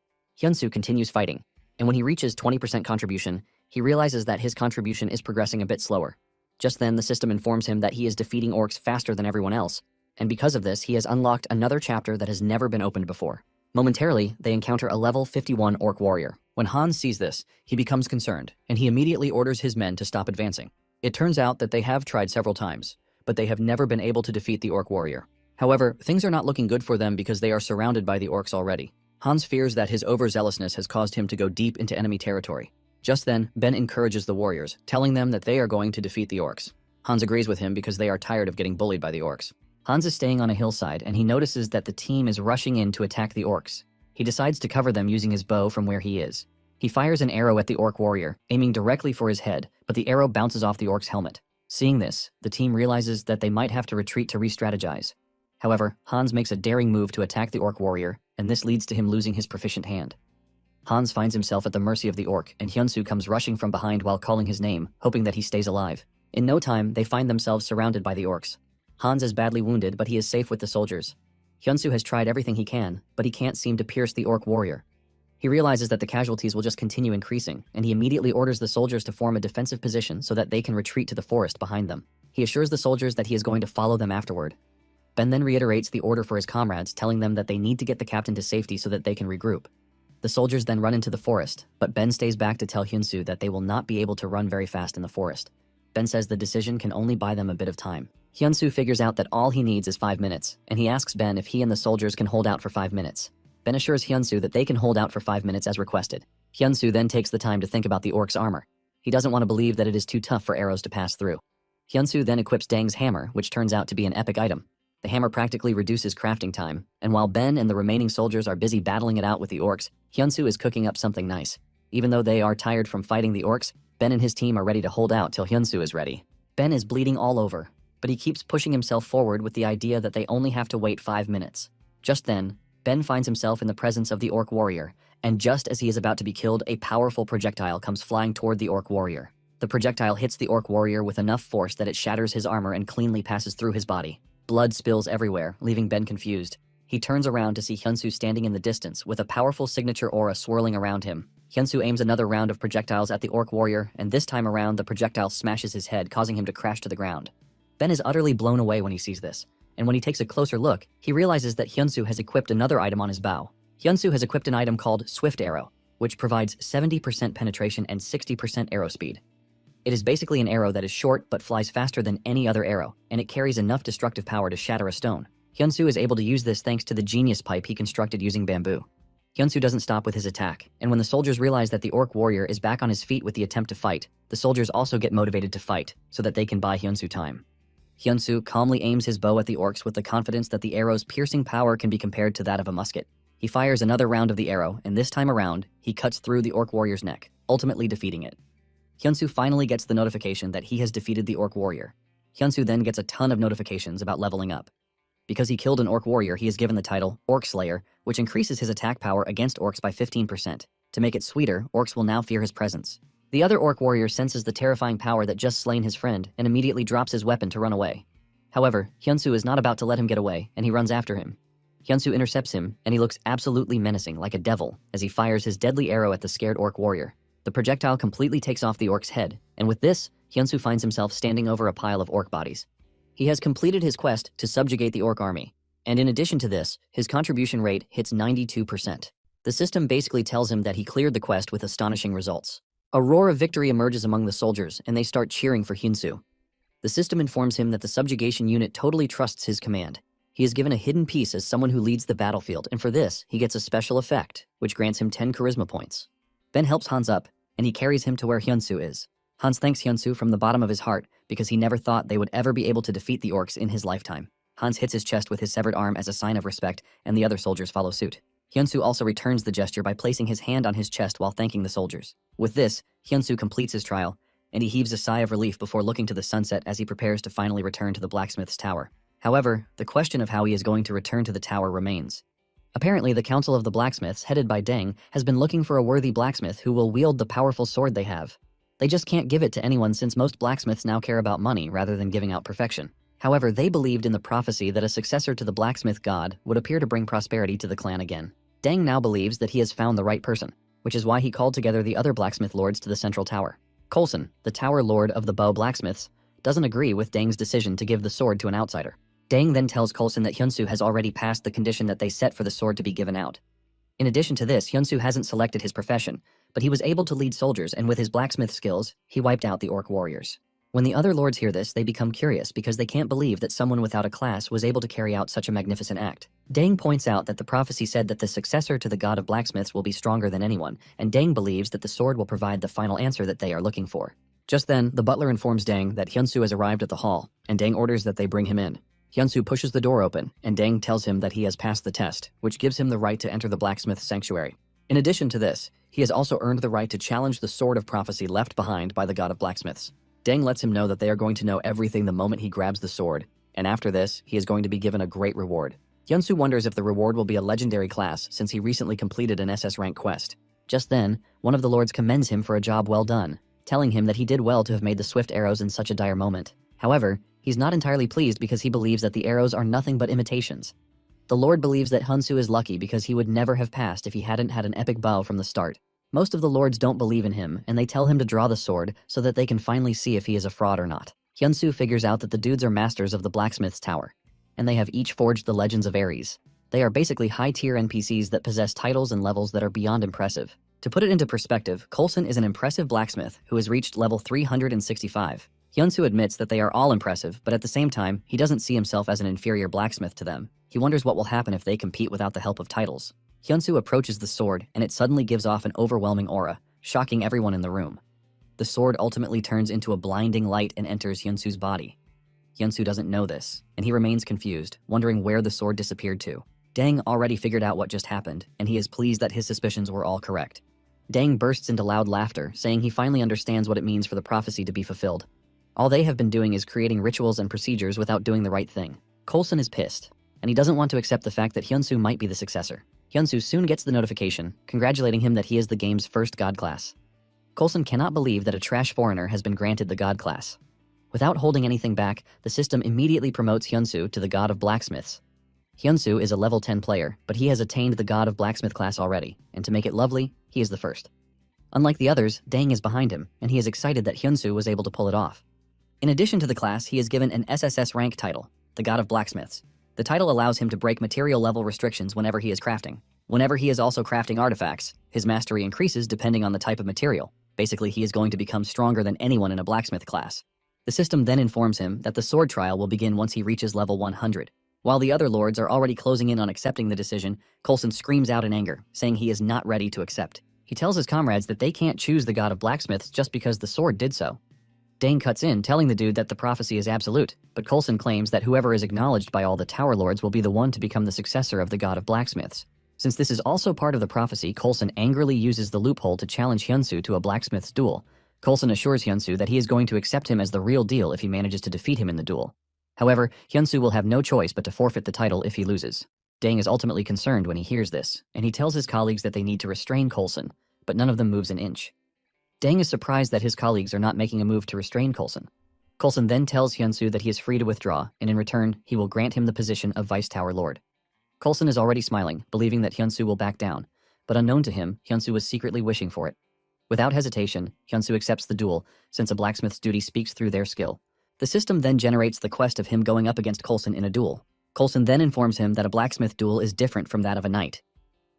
S1: Hyunsu continues fighting, and when he reaches 20% contribution, he realizes that his contribution is progressing a bit slower. Just then, the system informs him that he is defeating orcs faster than everyone else, and because of this, he has unlocked another chapter that has never been opened before. Momentarily, they encounter a level 51 orc warrior. When Hans sees this, he becomes concerned, and he immediately orders his men to stop advancing. It turns out that they have tried several times, but they have never been able to defeat the orc warrior. However, things are not looking good for them because they are surrounded by the orcs already. Hans fears that his overzealousness has caused him to go deep into enemy territory. Just then, Ben encourages the warriors, telling them that they are going to defeat the orcs. Hans agrees with him because they are tired of getting bullied by the orcs. Hans is staying on a hillside, and he notices that the team is rushing in to attack the orcs. He decides to cover them using his bow from where he is. He fires an arrow at the orc warrior, aiming directly for his head, but the arrow bounces off the orc's helmet. Seeing this, the team realizes that they might have to retreat to re-strategize. However, Hans makes a daring move to attack the orc warrior, and this leads to him losing his proficient hand. Hans finds himself at the mercy of the orc, and Hyunsu comes rushing from behind while calling his name, hoping that he stays alive. In no time, they find themselves surrounded by the orcs. Hans is badly wounded, but he is safe with the soldiers. Hyunsu has tried everything he can, but he can't seem to pierce the orc warrior. He realizes that the casualties will just continue increasing, and he immediately orders the soldiers to form a defensive position so that they can retreat to the forest behind them. He assures the soldiers that he is going to follow them afterward. Ben then reiterates the order for his comrades, telling them that they need to get the captain to safety so that they can regroup. The soldiers then run into the forest, but Ben stays back to tell Hyunsu that they will not be able to run very fast in the forest. Ben says the decision can only buy them a bit of time. Hyunsu figures out that all he needs is 5 minutes, and he asks Ben if he and the soldiers can hold out for 5 minutes. Ben assures Hyunsu that they can hold out for 5 minutes as requested. Hyunsu then takes the time to think about the orc's armor. He doesn't want to believe that it is too tough for arrows to pass through. Hyunsu then equips Dang's hammer, which turns out to be an epic item. The hammer practically reduces crafting time, and while Ben and the remaining soldiers are busy battling it out with the orcs, Hyunsu is cooking up something nice. Even though they are tired from fighting the orcs, Ben and his team are ready to hold out till Hyunsu is ready. Ben is bleeding all over, but he keeps pushing himself forward with the idea that they only have to wait 5 minutes. Just then, Ben finds himself in the presence of the orc warrior, and just as he is about to be killed, a powerful projectile comes flying toward the orc warrior. The projectile hits the orc warrior with enough force that it shatters his armor and cleanly passes through his body. Blood spills everywhere, leaving Ben confused. He turns around to see Hyunsu standing in the distance with a powerful signature aura swirling around him. Hyunsu aims another round of projectiles at the orc warrior, and this time around the projectile smashes his head, causing him to crash to the ground. Ben is utterly blown away when he sees this, and when he takes a closer look, he realizes that Hyunsu has equipped another item on his bow. Hyunsu has equipped an item called Swift Arrow, which provides 70% penetration and 60% arrow speed. It is basically an arrow that is short but flies faster than any other arrow, and it carries enough destructive power to shatter a stone. Hyunsu is able to use this thanks to the genius pipe he constructed using bamboo. Hyunsu doesn't stop with his attack, and when the soldiers realize that the orc warrior is back on his feet with the attempt to fight, the soldiers also get motivated to fight, so that they can buy Hyunsu time. Hyunsu calmly aims his bow at the orcs with the confidence that the arrow's piercing power can be compared to that of a musket. He fires another round of the arrow, and this time around, he cuts through the orc warrior's neck, ultimately defeating it. Hyunsu finally gets the notification that he has defeated the orc warrior. Hyunsu then gets a ton of notifications about leveling up. Because he killed an orc warrior, he is given the title Orc Slayer, which increases his attack power against orcs by 15%. To make it sweeter, orcs will now fear his presence. The other orc warrior senses the terrifying power that just slain his friend and immediately drops his weapon to run away. However, Hyunsu is not about to let him get away, and he runs after him. Hyunsu intercepts him, and he looks absolutely menacing, like a devil, as he fires his deadly arrow at the scared orc warrior. The projectile completely takes off the orc's head, and with this, Hyunsu finds himself standing over a pile of orc bodies. He has completed his quest to subjugate the orc army, and in addition to this, his contribution rate hits 92%. The system basically tells him that he cleared the quest with astonishing results. A roar of victory emerges among the soldiers, and they start cheering for Hyunsu. The system informs him that the subjugation unit totally trusts his command. He is given a hidden piece as someone who leads the battlefield, and for this, he gets a special effect, which grants him 10 charisma points. Ben helps Hans up, and he carries him to where Hyunsu is. Hans thanks Hyunsu from the bottom of his heart because he never thought they would ever be able to defeat the orcs in his lifetime. Hans hits his chest with his severed arm as a sign of respect, and the other soldiers follow suit. Hyunsu also returns the gesture by placing his hand on his chest while thanking the soldiers. With this, Hyunsu completes his trial, and he heaves a sigh of relief before looking to the sunset as he prepares to finally return to the blacksmith's tower. However, the question of how he is going to return to the tower remains. Apparently, the Council of the Blacksmiths, headed by Deng, has been looking for a worthy blacksmith who will wield the powerful sword they have. They just can't give it to anyone since most blacksmiths now care about money rather than giving out perfection. However, they believed in the prophecy that a successor to the blacksmith god would appear to bring prosperity to the clan again. Deng now believes that he has found the right person, which is why he called together the other blacksmith lords to the central tower. Coulson, the tower lord of the bow blacksmiths, doesn't agree with Deng's decision to give the sword to an outsider. Deng then tells Coulson that Hyunsu has already passed the condition that they set for the sword to be given out. In addition to this, Hyunsu hasn't selected his profession, but he was able to lead soldiers, and with his blacksmith skills, he wiped out the orc warriors. When the other lords hear this, they become curious because they can't believe that someone without a class was able to carry out such a magnificent act. Deng points out that the prophecy said that the successor to the god of blacksmiths will be stronger than anyone, and Deng believes that the sword will provide the final answer that they are looking for. Just then, the butler informs Deng that Hyunsu has arrived at the hall, and Deng orders that they bring him in. Hyunsu pushes the door open, and Deng tells him that he has passed the test, which gives him the right to enter the blacksmith's sanctuary. In addition to this, he has also earned the right to challenge the sword of prophecy left behind by the god of blacksmiths. Deng lets him know that they are going to know everything the moment he grabs the sword, and after this, he is going to be given a great reward. Hyunsu wonders if the reward will be a legendary class since he recently completed an SS rank quest. Just then, one of the lords commends him for a job well done, telling him that he did well to have made the swift arrows in such a dire moment. However, he's not entirely pleased because he believes that the arrows are nothing but imitations. The lord believes that Hyunsu is lucky because he would never have passed if he hadn't had an epic bow from the start. Most of the lords don't believe in him, and they tell him to draw the sword so that they can finally see if he is a fraud or not. Hyunsu figures out that the dudes are masters of the blacksmith's tower, and they have each forged the legends of Ares. They are basically high-tier NPCs that possess titles and levels that are beyond impressive. To put it into perspective, Coulson is an impressive blacksmith who has reached level 365. Hyunsu admits that they are all impressive, but at the same time, he doesn't see himself as an inferior blacksmith to them. He wonders what will happen if they compete without the help of titles. Hyunsu approaches the sword, and it suddenly gives off an overwhelming aura, shocking everyone in the room. The sword ultimately turns into a blinding light and enters Hyunsu's body. Hyunsu doesn't know this, and he remains confused, wondering where the sword disappeared to. Deng already figured out what just happened, and he is pleased that his suspicions were all correct. Deng bursts into loud laughter, saying he finally understands what it means for the prophecy to be fulfilled. All they have been doing is creating rituals and procedures without doing the right thing. Coulson is pissed, and he doesn't want to accept the fact that Hyunsu might be the successor. Hyunsu soon gets the notification, congratulating him that he is the game's first god class. Coulson cannot believe that a trash foreigner has been granted the god class. Without holding anything back, the system immediately promotes Hyunsu to the god of blacksmiths. Hyunsu is a level 10 player, but he has attained the god of blacksmith class already, and to make it lovely, he is the first. Unlike the others, Deng is behind him, and he is excited that Hyunsu was able to pull it off. In addition to the class, he is given an SSS rank title, the god of blacksmiths. The title allows him to break material level restrictions whenever he is crafting. Whenever he is also crafting artifacts, his mastery increases depending on the type of material. Basically, he is going to become stronger than anyone in a blacksmith class. The system then informs him that the sword trial will begin once he reaches level 100. While the other lords are already closing in on accepting the decision, Coulson screams out in anger, saying he is not ready to accept. He tells his comrades that they can't choose the god of blacksmiths just because the sword did so. Deng cuts in, telling the dude that the prophecy is absolute, but Coulson claims that whoever is acknowledged by all the tower lords will be the one to become the successor of the god of blacksmiths. Since this is also part of the prophecy, Coulson angrily uses the loophole to challenge Hyunsu to a blacksmith's duel. Coulson assures Hyunsu that he is going to accept him as the real deal if he manages to defeat him in the duel. However, Hyunsu will have no choice but to forfeit the title if he loses. Deng is ultimately concerned when he hears this, and he tells his colleagues that they need to restrain Coulson, but none of them moves an inch. Dang is surprised that his colleagues are not making a move to restrain Coulson. Coulson then tells Hyunsu that he is free to withdraw, and in return, he will grant him the position of Vice Tower Lord. Coulson is already smiling, believing that Hyunsu will back down, but unknown to him, Hyunsu was secretly wishing for it. Without hesitation, Hyunsu accepts the duel, since a blacksmith's duty speaks through their skill. The system then generates the quest of him going up against Coulson in a duel. Coulson then informs him that a blacksmith duel is different from that of a knight.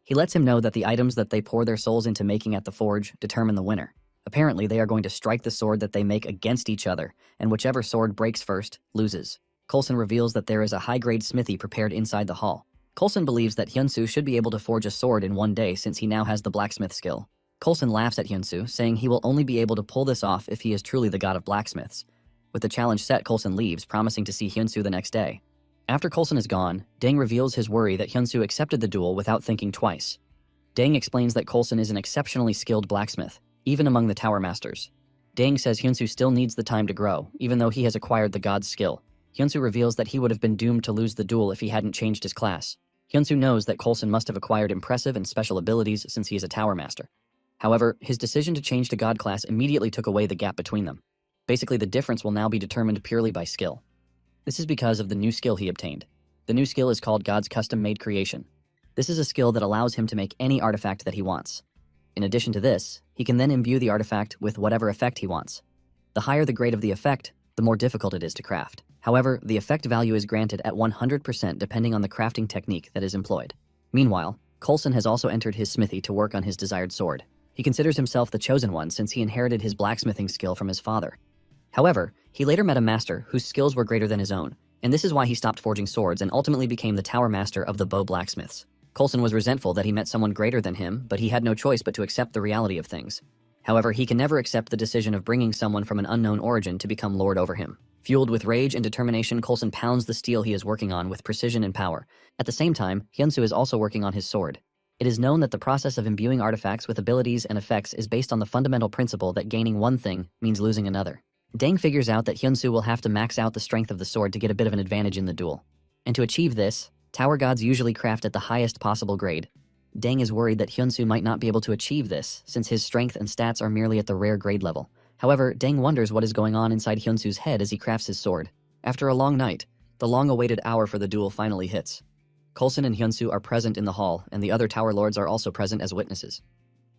S1: He lets him know that the items that they pour their souls into making at the forge determine the winner. Apparently, they are going to strike the sword that they make against each other, and whichever sword breaks first, loses. Coulson reveals that there is a high-grade smithy prepared inside the hall. Coulson believes that Hyunsu should be able to forge a sword in one day since he now has the blacksmith skill. Coulson laughs at Hyunsu, saying he will only be able to pull this off if he is truly the god of blacksmiths. With the challenge set, Coulson leaves, promising to see Hyunsu the next day. After Coulson is gone, Dang reveals his worry that Hyunsu accepted the duel without thinking twice. Dang explains that Coulson is an exceptionally skilled blacksmith, even among the Tower Masters. Dang says Hyunsu still needs the time to grow, even though he has acquired the god's skill. Hyunsu reveals that he would have been doomed to lose the duel if he hadn't changed his class. Hyunsu knows that Coulson must have acquired impressive and special abilities since he is a Tower Master. However, his decision to change to God class immediately took away the gap between them. Basically, the difference will now be determined purely by skill. This is because of the new skill he obtained. The new skill is called God's Custom-Made Creation. This is a skill that allows him to make any artifact that he wants. In addition to this, he can then imbue the artifact with whatever effect he wants. The higher the grade of the effect, the more difficult it is to craft. However, the effect value is granted at 100% depending on the crafting technique that is employed. Meanwhile, Coulson has also entered his smithy to work on his desired sword. He considers himself the chosen one since he inherited his blacksmithing skill from his father. However, he later met a master whose skills were greater than his own, and this is why he stopped forging swords and ultimately became the Tower Master of the Bow Blacksmiths. Coulson was resentful that he met someone greater than him, but he had no choice but to accept the reality of things. However, he can never accept the decision of bringing someone from an unknown origin to become lord over him. Fueled with rage and determination, Coulson pounds the steel he is working on with precision and power. At the same time, Hyunsu is also working on his sword. It is known that the process of imbuing artifacts with abilities and effects is based on the fundamental principle that gaining one thing means losing another. Dang figures out that Hyunsu will have to max out the strength of the sword to get a bit of an advantage in the duel. And to achieve this, Tower Gods usually craft at the highest possible grade. Dang is worried that Hyunsu might not be able to achieve this, since his strength and stats are merely at the rare grade level. However, Dang wonders what is going on inside Hyunsu's head as he crafts his sword. After a long night, the long-awaited hour for the duel finally hits. Coulson and Hyunsu are present in the hall, and the other Tower Lords are also present as witnesses.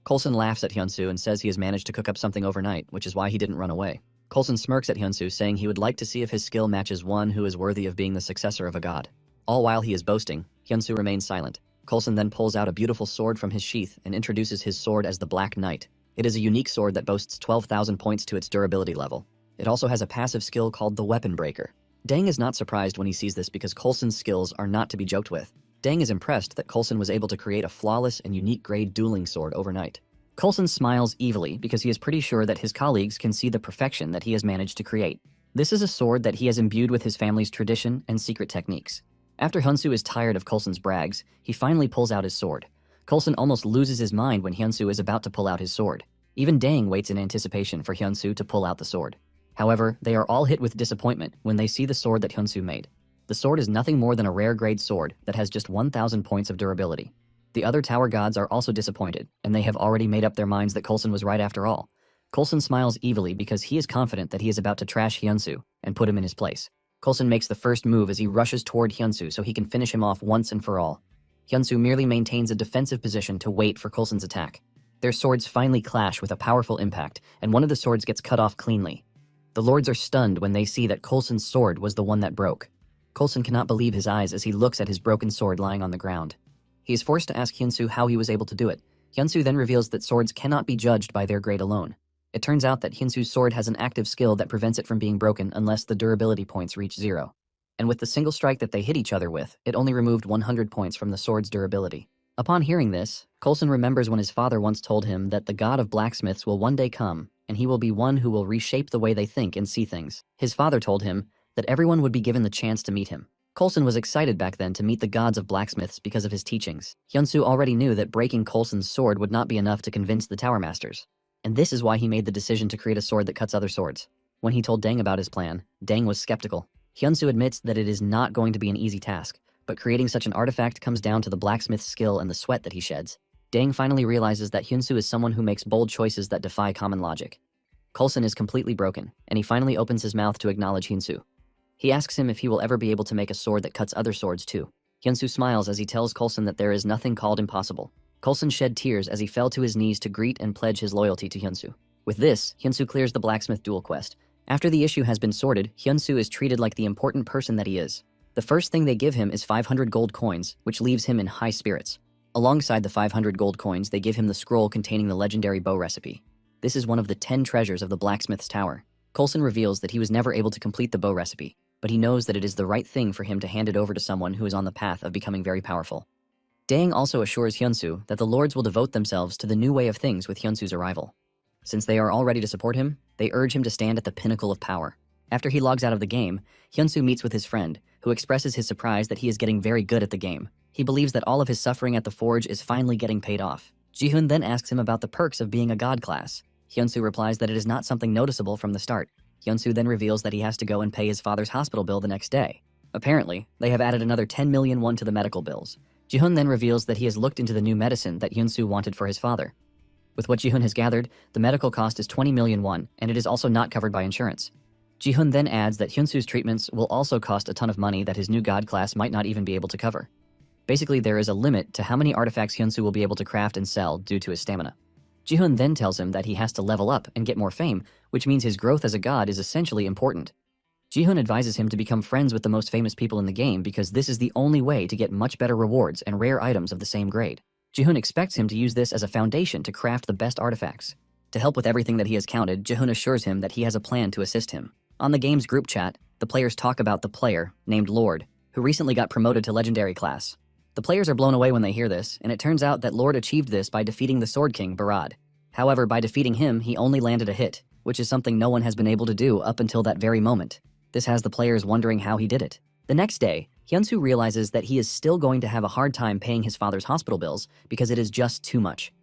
S1: Coulson laughs at Hyunsu and says he has managed to cook up something overnight, which is why he didn't run away. Coulson smirks at Hyunsu, saying he would like to see if his skill matches one who is worthy of being the successor of a god. All while he is boasting, Hyunsu remains silent. Coulson then pulls out a beautiful sword from his sheath and introduces his sword as the Black Knight. It is a unique sword that boasts 12,000 points to its durability level. It also has a passive skill called the Weapon Breaker. Dang is not surprised when he sees this because Coulson's skills are not to be joked with. Dang is impressed that Coulson was able to create a flawless and unique grade dueling sword overnight. Coulson smiles evilly because he is pretty sure that his colleagues can see the perfection that he has managed to create. This is a sword that he has imbued with his family's tradition and secret techniques. After Hyunsu is tired of Coulson's brags, he finally pulls out his sword. Coulson almost loses his mind when Hyunsu is about to pull out his sword. Even Dang waits in anticipation for Hyunsu to pull out the sword. However, they are all hit with disappointment when they see the sword that Hyunsu made. The sword is nothing more than a rare grade sword that has just 1,000 points of durability. The other Tower Gods are also disappointed, and they have already made up their minds that Coulson was right after all. Coulson smiles evilly because he is confident that he is about to trash Hyunsu and put him in his place. Coulson makes the first move as he rushes toward Hyunsu so he can finish him off once and for all. Hyunsu merely maintains a defensive position to wait for Coulson's attack. Their swords finally clash with a powerful impact, and one of the swords gets cut off cleanly. The lords are stunned when they see that Coulson's sword was the one that broke. Coulson cannot believe his eyes as he looks at his broken sword lying on the ground. He is forced to ask Hyunsu how he was able to do it. Hyunsu then reveals that swords cannot be judged by their grade alone. It turns out that Hyunsu's sword has an active skill that prevents it from being broken unless the durability points reach 0. And with the single strike that they hit each other with, it only removed 100 points from the sword's durability. Upon hearing this, Coulson remembers when his father once told him that the god of blacksmiths will one day come, and he will be one who will reshape the way they think and see things. His father told him that everyone would be given the chance to meet him. Coulson was excited back then to meet the gods of blacksmiths because of his teachings. Hyunsu already knew that breaking Coulson's sword would not be enough to convince the Tower Masters. And this is why he made the decision to create a sword that cuts other swords. When he told Dang about his plan, Dang was skeptical. Hyunsu admits that it is not going to be an easy task, but creating such an artifact comes down to the blacksmith's skill and the sweat that he sheds. Dang finally realizes that Hyunsu is someone who makes bold choices that defy common logic. Coulson is completely broken, and he finally opens his mouth to acknowledge Hyunsu. He asks him if he will ever be able to make a sword that cuts other swords too. Hyunsu smiles as he tells Coulson that there is nothing called impossible. Coulson shed tears as he fell to his knees to greet and pledge his loyalty to Hyunsu. With this, Hyunsu clears the Blacksmith duel quest. After the issue has been sorted, Hyunsu is treated like the important person that he is. The first thing they give him is 500 gold coins, which leaves him in high spirits. Alongside the 500 gold coins, they give him the scroll containing the legendary bow recipe. This is one of the 10 treasures of the Blacksmith's tower. Coulson reveals that he was never able to complete the bow recipe, but he knows that it is the right thing for him to hand it over to someone who is on the path of becoming very powerful. Dang also assures Hyunsu that the lords will devote themselves to the new way of things with Hyunsu's arrival. Since they are all ready to support him, they urge him to stand at the pinnacle of power. After he logs out of the game, Hyunsu meets with his friend, who expresses his surprise that he is getting very good at the game. He believes that all of his suffering at the forge is finally getting paid off. Jihoon then asks him about the perks of being a god class. Hyunsu replies that it is not something noticeable from the start. Hyunsu then reveals that he has to go and pay his father's hospital bill the next day. Apparently, they have added another 10 million won to the medical bills. Jihoon then reveals that he has looked into the new medicine that Hyunsu wanted for his father. With what Jihoon has gathered, the medical cost is 20 million won, and it is also not covered by insurance. Jihoon then adds that Hyunsu's treatments will also cost a ton of money that his new god class might not even be able to cover. Basically, there is a limit to how many artifacts Hyunsu will be able to craft and sell due to his stamina. Jihoon then tells him that he has to level up and get more fame, which means his growth as a god is essentially important. Jihoon advises him to become friends with the most famous people in the game because this is the only way to get much better rewards and rare items of the same grade. Jihoon expects him to use this as a foundation to craft the best artifacts. To help with everything that he has counted, Jihoon assures him that he has a plan to assist him. On the game's group chat, the players talk about the player, named Lord, who recently got promoted to legendary class. The players are blown away when they hear this, and it turns out that Lord achieved this by defeating the Sword King, Barad. However, by defeating him, he only landed a hit, which is something no one has been able to do up until that very moment. This has the players wondering how he did it. The next day, Hyunsu realizes that he is still going to have a hard time paying his father's hospital bills because it is just too much.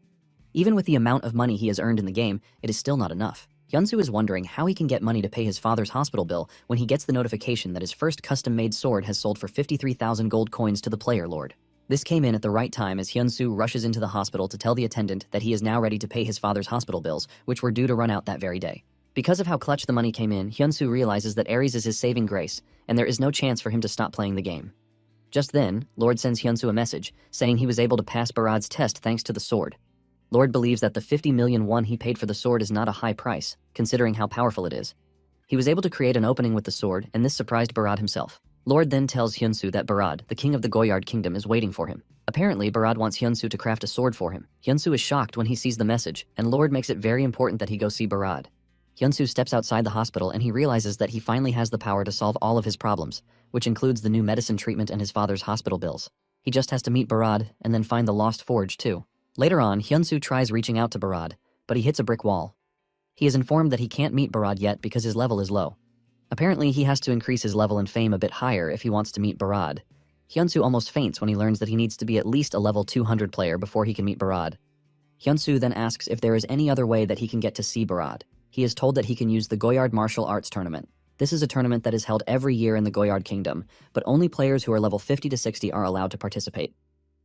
S1: Even with the amount of money he has earned in the game, it is still not enough. Hyunsu is wondering how he can get money to pay his father's hospital bill when he gets the notification that his first custom-made sword has sold for 53,000 gold coins to the player lord. This came in at the right time as Hyunsu rushes into the hospital to tell the attendant that he is now ready to pay his father's hospital bills, which were due to run out that very day. Because of how clutch the money came in, Hyunsu realizes that Ares is his saving grace, and there is no chance for him to stop playing the game. Just then, Lord sends Hyunsu a message, saying he was able to pass Barad's test thanks to the sword. Lord believes that the 50 million won he paid for the sword is not a high price, considering how powerful it is. He was able to create an opening with the sword, and this surprised Barad himself. Lord then tells Hyunsu that Barad, the king of the Goyard kingdom, is waiting for him. Apparently, Barad wants Hyunsu to craft a sword for him. Hyunsu is shocked when he sees the message, and Lord makes it very important that he go see Barad. Hyunsu steps outside the hospital and he realizes that he finally has the power to solve all of his problems, which includes the new medicine treatment and his father's hospital bills. He just has to meet Barad and then find the lost forge too. Later on, Hyunsu tries reaching out to Barad, but he hits a brick wall. He is informed that he can't meet Barad yet because his level is low. Apparently, he has to increase his level and fame a bit higher if he wants to meet Barad. Hyunsu almost faints when he learns that he needs to be at least a level 200 player before he can meet Barad. Hyunsu then asks if there is any other way that he can get to see Barad. He is told that he can use the Goyard Martial Arts Tournament. This is a tournament that is held every year in the Goyard Kingdom, but only players who are level 50 to 60 are allowed to participate.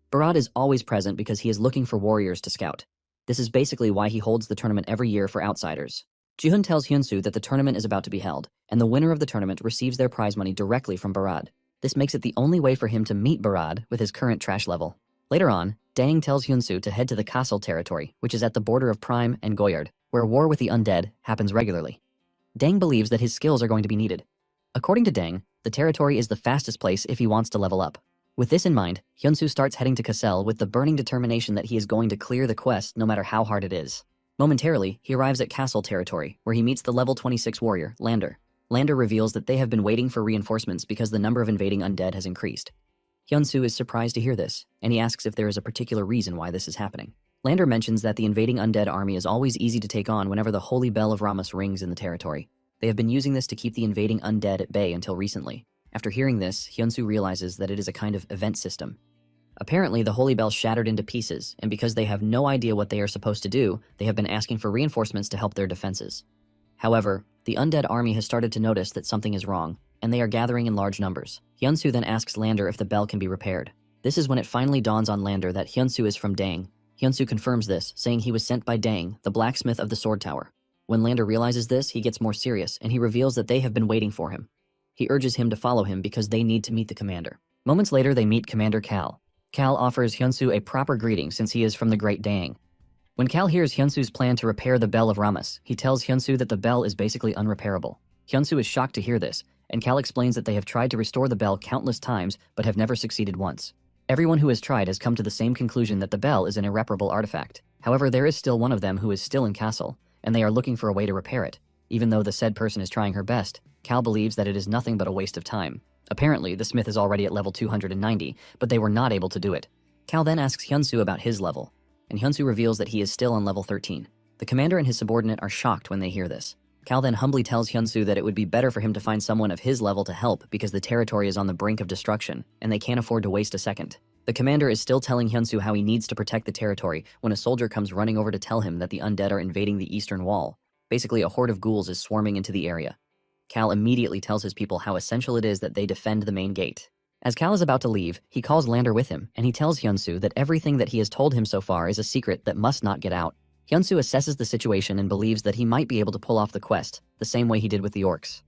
S1: Barad is always present because he is looking for warriors to scout. This is basically why he holds the tournament every year for outsiders. Jihoon tells Hyunsu that the tournament is about to be held, and the winner of the tournament receives their prize money directly from Barad. This makes it the only way for him to meet Barad with his current trash level. Later on, Dang tells Hyunsu to head to the Castle territory, which is at the border of Prime and Goyard, where war with the undead happens regularly. Dang believes that his skills are going to be needed. According to Dang, the territory is the fastest place if he wants to level up. With this in mind, Hyunsu starts heading to Cassel with the burning determination that he is going to clear the quest no matter how hard it is. Momentarily, he arrives at Castle territory, where he meets the level 26 warrior, Lander. Lander reveals that they have been waiting for reinforcements because the number of invading undead has increased. Hyunsu is surprised to hear this, and he asks if there is a particular reason why this is happening. Lander mentions that the invading undead army is always easy to take on whenever the Holy Bell of Ramus rings in the territory. They have been using this to keep the invading undead at bay until recently. After hearing this, Hyunsu realizes that it is a kind of event system. Apparently, the Holy Bell shattered into pieces, and because they have no idea what they are supposed to do, they have been asking for reinforcements to help their defenses. However, the undead army has started to notice that something is wrong, and they are gathering in large numbers. Hyunsu then asks Lander if the bell can be repaired. This is when it finally dawns on Lander that Hyunsu is from Dang. Hyunsu confirms this, saying he was sent by Dang, the blacksmith of the sword tower. When Lander realizes this, he gets more serious, and he reveals that they have been waiting for him. He urges him to follow him because they need to meet the commander. Moments later, they meet Commander Cal. Cal offers Hyunsu a proper greeting since he is from the Great Dang. When Cal hears Hyunsu's plan to repair the Bell of Ramas, he tells Hyunsu that the bell is basically unrepairable. Hyunsu is shocked to hear this, and Cal explains that they have tried to restore the bell countless times but have never succeeded once. Everyone who has tried has come to the same conclusion that the bell is an irreparable artifact. However, there is still one of them who is still in castle, and they are looking for a way to repair it. Even though the said person is trying her best, Cal believes that it is nothing but a waste of time. Apparently, the smith is already at level 290, but they were not able to do it. Cal then asks Hyunsu about his level, and Hyunsu reveals that he is still on level 13. The commander and his subordinate are shocked when they hear this. Cal then humbly tells Hyunsu that it would be better for him to find someone of his level to help because the territory is on the brink of destruction, and they can't afford to waste a second. The commander is still telling Hyunsu how he needs to protect the territory when a soldier comes running over to tell him that the undead are invading the eastern wall. Basically, a horde of ghouls is swarming into the area. Cal immediately tells his people how essential it is that they defend the main gate. As Cal is about to leave, he calls Lander with him, and he tells Hyunsu that everything that he has told him so far is a secret that must not get out. Hyunsu assesses the situation and believes that he might be able to pull off the quest, the same way he did with the orcs.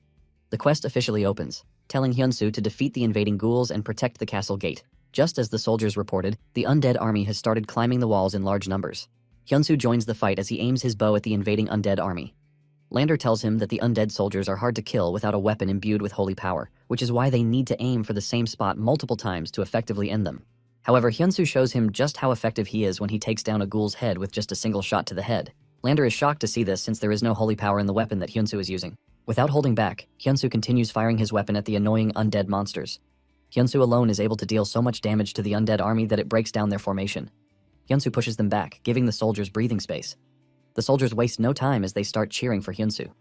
S1: The quest officially opens, telling Hyunsu to defeat the invading ghouls and protect the castle gate. Just as the soldiers reported, the undead army has started climbing the walls in large numbers. Hyunsu joins the fight as he aims his bow at the invading undead army. Lander tells him that the undead soldiers are hard to kill without a weapon imbued with holy power, which is why they need to aim for the same spot multiple times to effectively end them. However, Hyunsu shows him just how effective he is when he takes down a ghoul's head with just a single shot to the head. Lander is shocked to see this since there is no holy power in the weapon that Hyunsu is using. Without holding back, Hyunsu continues firing his weapon at the annoying undead monsters. Hyunsu alone is able to deal so much damage to the undead army that it breaks down their formation. Hyunsu pushes them back, giving the soldiers breathing space. The soldiers waste no time as they start cheering for Hyunsu.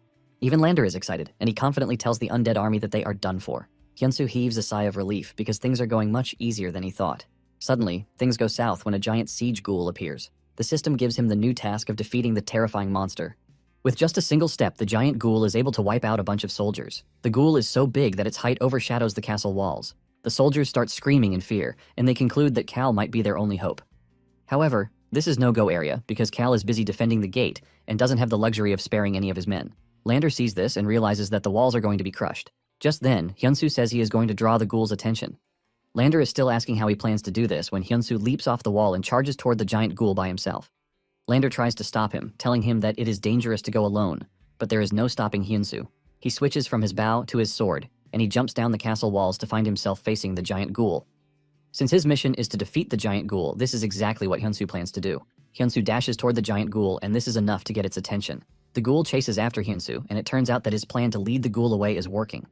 S1: Even Lander is excited, and he confidently tells the undead army that they are done for. Hyunsu heaves a sigh of relief because things are going much easier than he thought. Suddenly, things go south when a giant siege ghoul appears. The system gives him the new task of defeating the terrifying monster. With just a single step, the giant ghoul is able to wipe out a bunch of soldiers. The ghoul is so big that its height overshadows the castle walls. The soldiers start screaming in fear, and they conclude that Cal might be their only hope. However, this is no-go area because Cal is busy defending the gate and doesn't have the luxury of sparing any of his men. Lander sees this and realizes that the walls are going to be crushed. Just then, Hyunsu says he is going to draw the ghoul's attention. Lander is still asking how he plans to do this when Hyunsu leaps off the wall and charges toward the giant ghoul by himself. Lander tries to stop him, telling him that it is dangerous to go alone, but there is no stopping Hyunsu. He switches from his bow to his sword, and he jumps down the castle walls to find himself facing the giant ghoul. Since his mission is to defeat the giant ghoul, this is exactly what Hyunsu plans to do. Hyunsu dashes toward the giant ghoul, and this is enough to get its attention. The ghoul chases after Hyunsu, and it turns out that his plan to lead the ghoul away is working.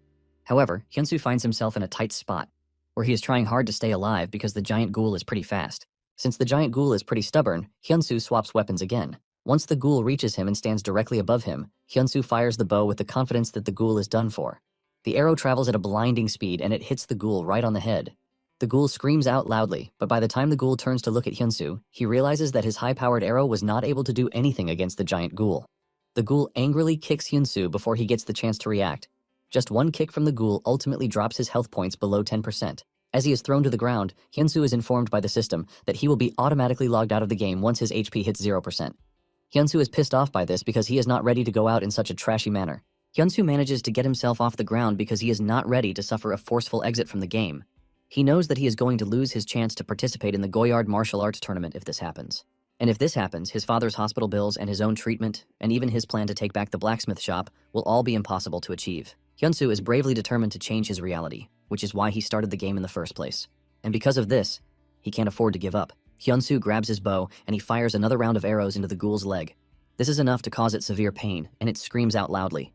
S1: However, Hyunsu finds himself in a tight spot, where he is trying hard to stay alive because the giant ghoul is pretty fast. Since the giant ghoul is pretty stubborn, Hyunsu swaps weapons again. Once the ghoul reaches him and stands directly above him, Hyunsu fires the bow with the confidence that the ghoul is done for. The arrow travels at a blinding speed and it hits the ghoul right on the head. The ghoul screams out loudly, but by the time the ghoul turns to look at Hyunsu, he realizes that his high-powered arrow was not able to do anything against the giant ghoul. The ghoul angrily kicks Hyunsu before he gets the chance to react. Just one kick from the ghoul ultimately drops his health points below 10%. As he is thrown to the ground, Hyunsu is informed by the system that he will be automatically logged out of the game once his HP hits 0%. Hyunsu is pissed off by this because he is not ready to go out in such a trashy manner. Hyunsu manages to get himself off the ground because he is not ready to suffer a forceful exit from the game. He knows that he is going to lose his chance to participate in the Goyard martial arts tournament if this happens. And if this happens, his father's hospital bills and his own treatment, and even his plan to take back the blacksmith shop, will all be impossible to achieve. Hyunsu is bravely determined to change his reality, which is why he started the game in the first place. And because of this, he can't afford to give up. Hyunsu grabs his bow and he fires another round of arrows into the ghoul's leg. This is enough to cause it severe pain, and it screams out loudly.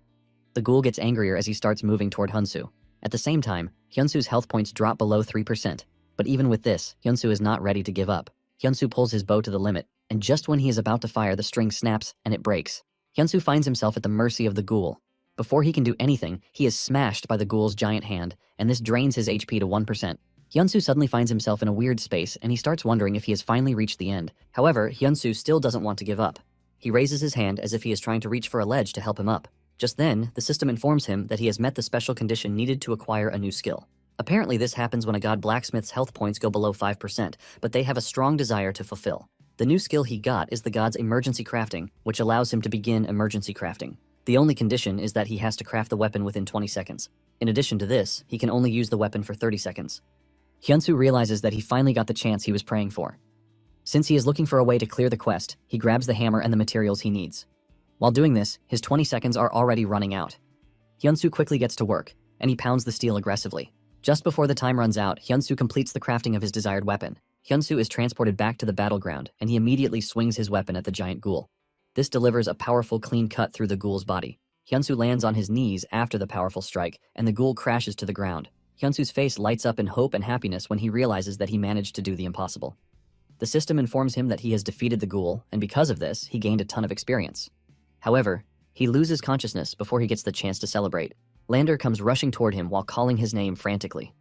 S1: The ghoul gets angrier as he starts moving toward Hyunsu. At the same time, Hyunsu's health points drop below 3%. But even with this, Hyunsu is not ready to give up. Hyunsu pulls his bow to the limit, and just when he is about to fire, the string snaps and it breaks. Hyunsu finds himself at the mercy of the ghoul. Before he can do anything, he is smashed by the ghoul's giant hand, and this drains his HP to 1%. Hyunsu suddenly finds himself in a weird space, and he starts wondering if he has finally reached the end. However, Hyunsu still doesn't want to give up. He raises his hand as if he is trying to reach for a ledge to help him up. Just then, the system informs him that he has met the special condition needed to acquire a new skill. Apparently this happens when a god blacksmith's health points go below 5%, but they have a strong desire to fulfill. The new skill he got is the god's emergency crafting, which allows him to begin emergency crafting. The only condition is that he has to craft the weapon within 20 seconds. In addition to this, he can only use the weapon for 30 seconds. Hyunsu realizes that he finally got the chance he was praying for. Since he is looking for a way to clear the quest, he grabs the hammer and the materials he needs. While doing this, his 20 seconds are already running out. Hyunsu quickly gets to work, and he pounds the steel aggressively. Just before the time runs out, Hyunsu completes the crafting of his desired weapon. Hyunsu is transported back to the battleground, and he immediately swings his weapon at the giant ghoul. This delivers a powerful clean cut through the ghoul's body. Hyunsu lands on his knees after the powerful strike, and the ghoul crashes to the ground. Hyunsu's face lights up in hope and happiness when he realizes that he managed to do the impossible. The system informs him that he has defeated the ghoul, and because of this, he gained a ton of experience. However, he loses consciousness before he gets the chance to celebrate. Lander comes rushing toward him while calling his name frantically.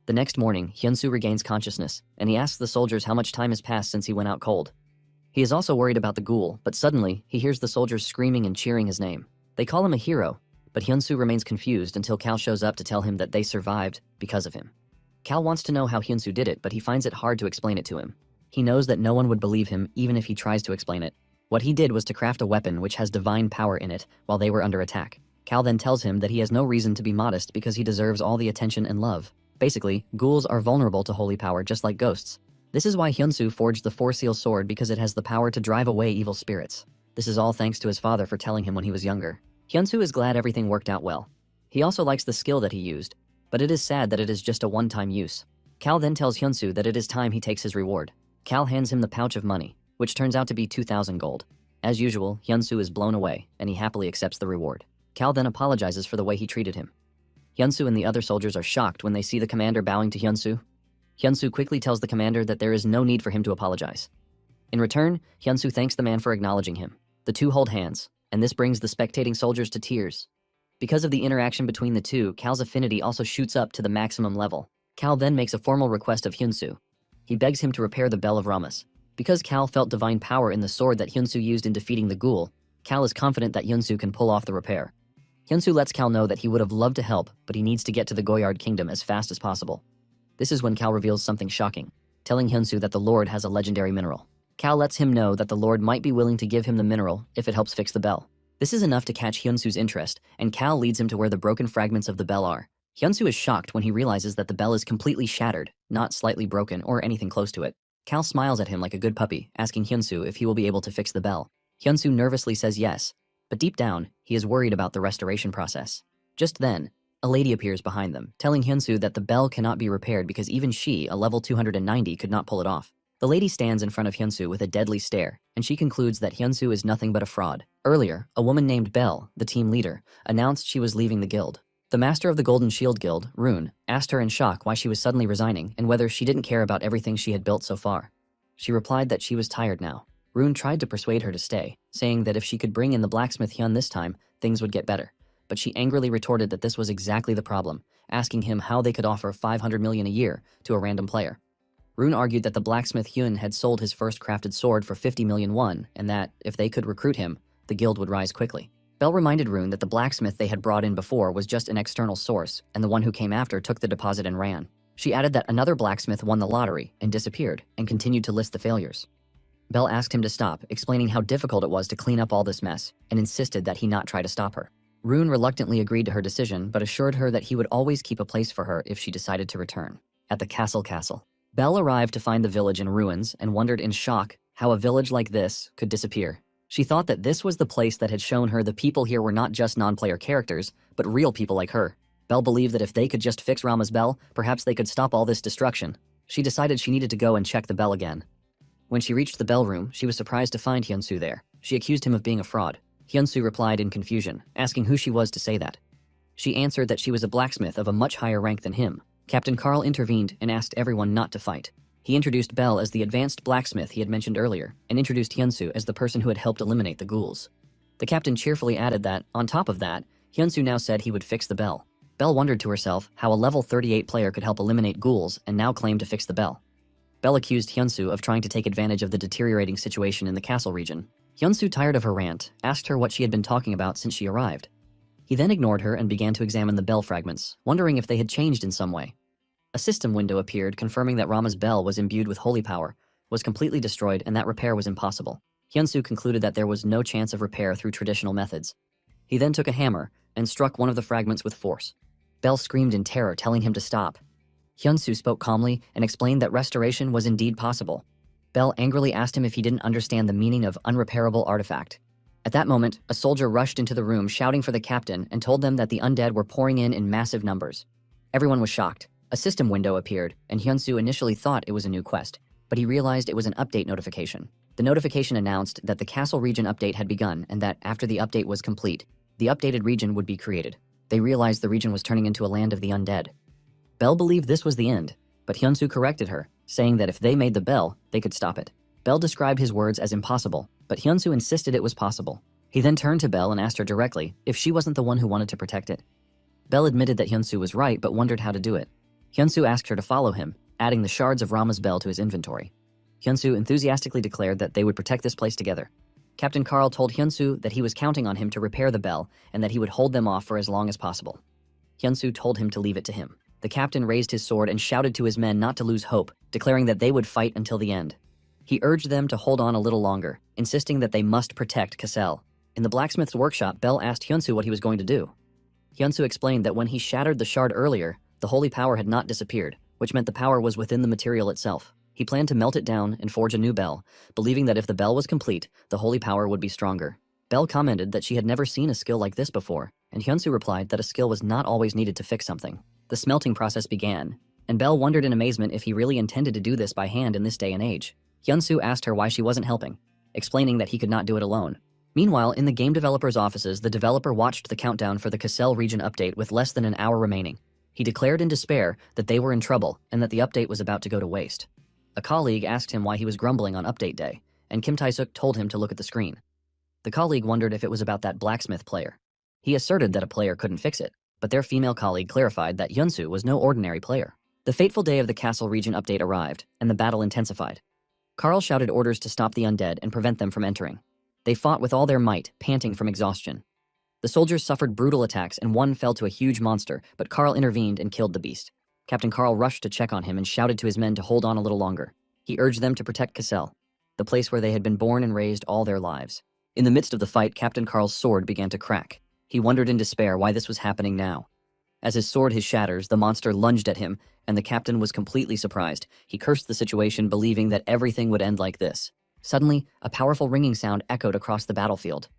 S1: The next morning, Hyunsu regains consciousness, and he asks the soldiers how much time has passed since he went out cold. He is also worried about the ghoul, but suddenly, he hears the soldiers screaming and cheering his name. They call him a hero, but Hyunsu remains confused until Cal shows up to tell him that they survived because of him. Cal wants to know how Hyunsu did it, but he finds it hard to explain it to him. He knows that no one would believe him even if he tries to explain it. What he did was to craft a weapon which has divine power in it while they were under attack. Cal then tells him that he has no reason to be modest because he deserves all the attention and love. Basically, ghouls are vulnerable to holy power just like ghosts. This is why Hyunsu forged the Four Seal sword, because it has the power to drive away evil spirits. This is all thanks to his father for telling him when he was younger. Hyunsu is glad everything worked out well. He also likes the skill that he used, but it is sad that it is just a one-time use. Cal then tells Hyunsu that it is time he takes his reward. Cal hands him the pouch of money, which turns out to be 2,000 gold. As usual, Hyunsu is blown away, and he happily accepts the reward. Cal then apologizes for the way he treated him. Hyunsu and the other soldiers are shocked when they see the commander bowing to Hyunsu. Hyunsu quickly tells the commander that there is no need for him to apologize. In return, Hyunsu thanks the man for acknowledging him. The two hold hands, and this brings the spectating soldiers to tears. Because of the interaction between the two, Cal's affinity also shoots up to the maximum level. Cal then makes a formal request of Hyunsu. He begs him to repair the Bell of Ramas. Because Cal felt divine power in the sword that Hyunsu used in defeating the ghoul, Cal is confident that Hyunsu can pull off the repair. Hyunsu lets Cal know that he would have loved to help, but he needs to get to the Goyard Kingdom as fast as possible. This is when Cal reveals something shocking, telling Hyunsu that the Lord has a legendary mineral. Cal lets him know that the Lord might be willing to give him the mineral if it helps fix the bell. This is enough to catch Hyunsu's interest, and Cal leads him to where the broken fragments of the bell are. Hyunsu is shocked when he realizes that the bell is completely shattered, not slightly broken or anything close to it. Cal smiles at him like a good puppy, asking Hyunsu if he will be able to fix the bell. Hyunsu nervously says yes, but deep down, he is worried about the restoration process. Just then, a lady appears behind them, telling Hyunsu that the bell cannot be repaired because even she, a level 290, could not pull it off. The lady stands in front of Hyunsu with a deadly stare, and she concludes that Hyunsu is nothing but a fraud. Earlier, a woman named Belle, the team leader, announced she was leaving the guild. The master of the Golden Shield Guild, Rune, asked her in shock why she was suddenly resigning and whether she didn't care about everything she had built so far. She replied that she was tired now. Rune tried to persuade her to stay, saying that if she could bring in the blacksmith Hyun this time, things would get better. But she angrily retorted that this was exactly the problem, asking him how they could offer 500 million a year to a random player. Rune argued that the blacksmith Hyun had sold his first crafted sword for 50 million won, and that, if they could recruit him, the guild would rise quickly. Belle reminded Rune that the blacksmith they had brought in before was just an external source, and the one who came after took the deposit and ran. She added that another blacksmith won the lottery and disappeared, and continued to list the failures. Belle asked him to stop, explaining how difficult it was to clean up all this mess, and insisted that he not try to stop her. Rune reluctantly agreed to her decision, but assured her that he would always keep a place for her if she decided to return. At the castle. Belle arrived to find the village in ruins and wondered in shock how a village like this could disappear. She thought that this was the place that had shown her the people here were not just non-player characters, but real people like her. Belle believed that if they could just fix Rama's bell, perhaps they could stop all this destruction. She decided she needed to go and check the bell again. When she reached the bell room, she was surprised to find Hyunsu there. She accused him of being a fraud. Hyunsu replied in confusion, asking who she was to say that. She answered that she was a blacksmith of a much higher rank than him. Captain Carl intervened and asked everyone not to fight. He introduced Belle as the advanced blacksmith he had mentioned earlier, and introduced Hyunsu as the person who had helped eliminate the ghouls. The captain cheerfully added that, on top of that, Hyunsu now said he would fix the bell. Belle wondered to herself how a level 38 player could help eliminate ghouls and now claim to fix the bell. Belle accused Hyunsu of trying to take advantage of the deteriorating situation in the castle region. Hyunsu, tired of her rant, asked her what she had been talking about since she arrived. He then ignored her and began to examine the bell fragments, wondering if they had changed in some way. A system window appeared confirming that Rama's bell was imbued with holy power, was completely destroyed and that repair was impossible. Hyunsu concluded that there was no chance of repair through traditional methods. He then took a hammer and struck one of the fragments with force. Bell screamed in terror, telling him to stop. Hyunsu spoke calmly and explained that restoration was indeed possible. Bell angrily asked him if he didn't understand the meaning of unrepairable artifact. At that moment, a soldier rushed into the room shouting for the captain and told them that the undead were pouring in massive numbers. Everyone was shocked. A system window appeared, and Hyunsu initially thought it was a new quest, but he realized it was an update notification. The notification announced that the castle region update had begun and that after the update was complete, the updated region would be created. They realized the region was turning into a land of the undead. Bell believed this was the end, but Hyunsu corrected her, saying that if they made the bell, they could stop it. Bell described his words as impossible, but Hyunsu insisted it was possible. He then turned to Bell and asked her directly if she wasn't the one who wanted to protect it. Bell admitted that Hyunsu was right but wondered how to do it. Hyunsu asked her to follow him, adding the shards of Rama's bell to his inventory. Hyunsu enthusiastically declared that they would protect this place together. Captain Carl told Hyunsu that he was counting on him to repair the bell and that he would hold them off for as long as possible. Hyunsu told him to leave it to him. The captain raised his sword and shouted to his men not to lose hope, declaring that they would fight until the end. He urged them to hold on a little longer, insisting that they must protect Cassel. In the blacksmith's workshop, Bell asked Hyunsu what he was going to do. Hyunsu explained that when he shattered the shard earlier, the holy power had not disappeared, which meant the power was within the material itself. He planned to melt it down and forge a new bell, believing that if the bell was complete, the holy power would be stronger. Bell commented that she had never seen a skill like this before, and Hyunsu replied that a skill was not always needed to fix something. The smelting process began, and Bell wondered in amazement if he really intended to do this by hand in this day and age. Hyunsu asked her why she wasn't helping, explaining that he could not do it alone. Meanwhile, in the game developer's offices, the developer watched the countdown for the Cassel region update with less than an hour remaining. He declared in despair that they were in trouble and that the update was about to go to waste. A colleague asked him why he was grumbling on update day, and Kim Tae-suk told him to look at the screen. The colleague wondered if it was about that blacksmith player. He asserted that a player couldn't fix it, but their female colleague clarified that Hyunsu was no ordinary player. The fateful day of the castle region update arrived, and the battle intensified. Carl shouted orders to stop the undead and prevent them from entering. They fought with all their might, panting from exhaustion. The soldiers suffered brutal attacks and one fell to a huge monster, but Carl intervened and killed the beast. Captain Carl rushed to check on him and shouted to his men to hold on a little longer. He urged them to protect Cassel, the place where they had been born and raised all their lives. In the midst of the fight, Captain Carl's sword began to crack. He wondered in despair why this was happening now. As his sword hit shatters, the monster lunged at him, and the captain was completely surprised. He cursed the situation, believing that everything would end like this. Suddenly, a powerful ringing sound echoed across the battlefield.